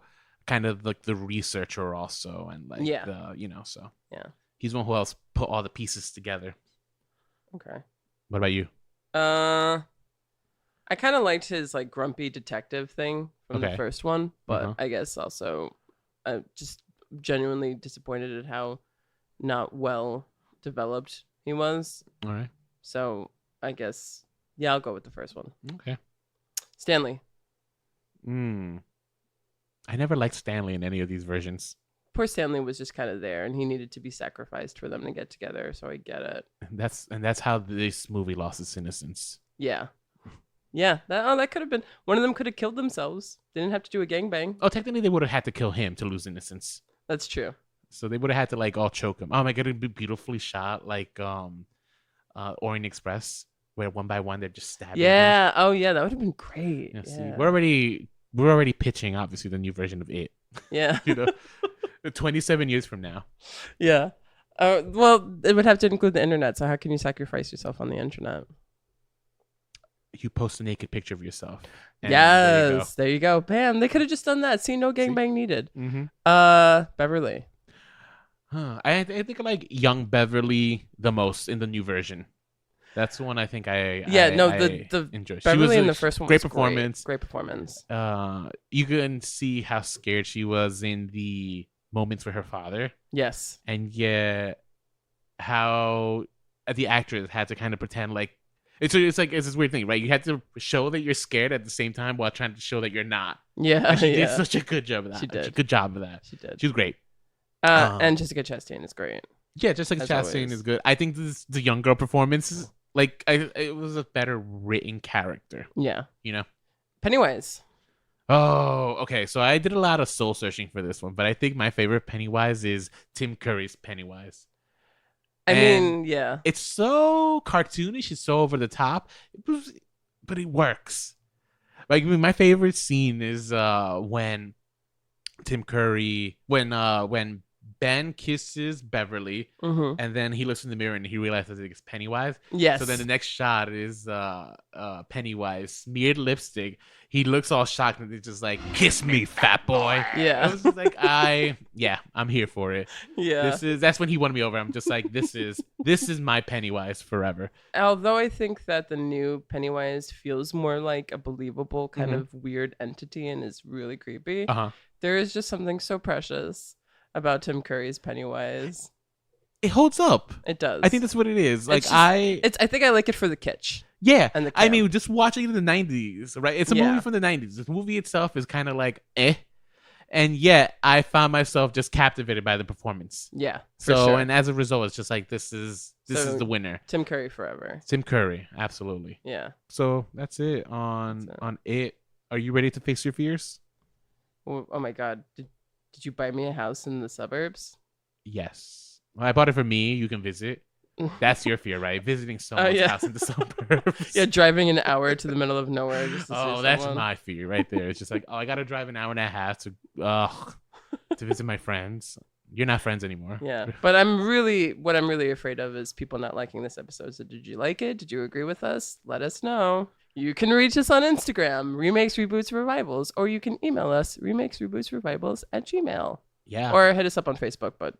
kind of like the researcher also, and like the, so Yeah. he's one who else put all the pieces together. Okay. What about you? I kind of liked his like grumpy detective thing from the first one, but I guess also just genuinely disappointed at how not well developed he was. All right. So I guess I'll go with the first one. Okay. Stanley. I never liked Stanley in any of these versions. Poor Stanley was just kind of there, and he needed to be sacrificed for them to get together. So I get it. That's how this movie lost its innocence. Yeah. Yeah, that could have been one of them. Could have killed themselves. They didn't have to do a gangbang. Oh, technically, they would have had to kill him to lose innocence. That's true. So they would have had to like all choke him. Oh my god, it'd be beautifully shot like Orient Express, where one by one they're just stabbing. Yeah. Him. Oh yeah, that would have been great. Yeah, Yeah. see, we're already pitching obviously the new version of It. Yeah. 27 years from now. Yeah. Well, it would have to include the internet. So how can you sacrifice yourself on the internet? You post a naked picture of yourself. Yes, there you go. Bam! They could have just done that. See, no gangbang needed. Mm-hmm. Beverly. I think I like young Beverly the most in the new version. That's the one I think I enjoy. Beverly in the first one great was performance. Great performance. You can see how scared she was in the moments with her father. Yes. And yet how the actress had to kind of pretend like it's this weird thing, right? You had to show that you're scared at the same time while trying to show that you're not. Yeah, and she did such a good job of that. She did. Good job of that. She did. She was great. And Jessica Chastain is great. Yeah, Jessica Chastain is good. I think the young girl performance, like, it was a better written character. Yeah. Pennywise. Oh, okay. So I did a lot of soul searching for this one, but I think my favorite Pennywise is Tim Curry's Pennywise. I mean, yeah. It's so cartoonish. It's so over the top, but it works. Like, my favorite scene is when Tim Curry, when Ben kisses Beverly, and then he looks in the mirror and he realizes it's Pennywise. Yes. So then the next shot is Pennywise, smeared lipstick. He looks all shocked and he's just like, "Kiss me, fat boy." Yeah. I was just like, I'm here for it. Yeah. That's when he won me over. I'm just like, this is my Pennywise forever. Although I think that the new Pennywise feels more like a believable kind of weird entity and is really creepy. There is just something so precious about Tim Curry's Pennywise. It holds up. It does. I think that's what it is. Like, I think I like it for the kitsch. Yeah. And I mean, just watching it in the 90s, right? It's a movie from the 90s. The movie itself is kind of like, eh. And yet, I found myself just captivated by the performance. Yeah. So, and as a result, it's just like, this is the winner. Tim Curry forever. Tim Curry, absolutely. Yeah. So, that's it on It. Are you ready to face your fears? Oh my God. Did you buy me a house in the suburbs? Yes. Well, I bought it for me. You can visit. That's your fear, right? Visiting someone's house in the suburbs. Yeah, driving an hour to the middle of nowhere. That's my fear right there. It's just like, I got to drive an hour and a half to visit my friends. You're not friends anymore. Yeah, but what I'm really afraid of is people not liking this episode. So did you like it? Did you agree with us? Let us know. You can reach us on Instagram, Remakes, Reboots, Revivals, or you can email us, remakesrebootsrevivals@gmail.com. Yeah. Or hit us up on Facebook, but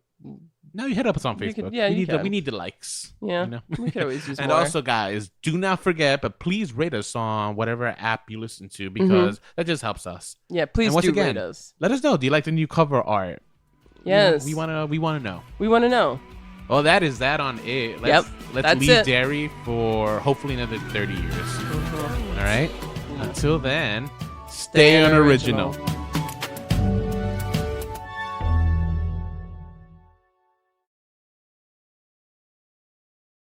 no, you hit up us on Facebook. We need the likes. Yeah. We could always use and more. also, guys, do not forget, but please rate us on whatever app you listen to, because that just helps us. Yeah, please rate us. Let us know. Do you like the new cover art? Yes. We wanna know. We want to know. Well, that is that on It. Let's leave Derry for hopefully another 30 years. All right? Until then, stay unoriginal.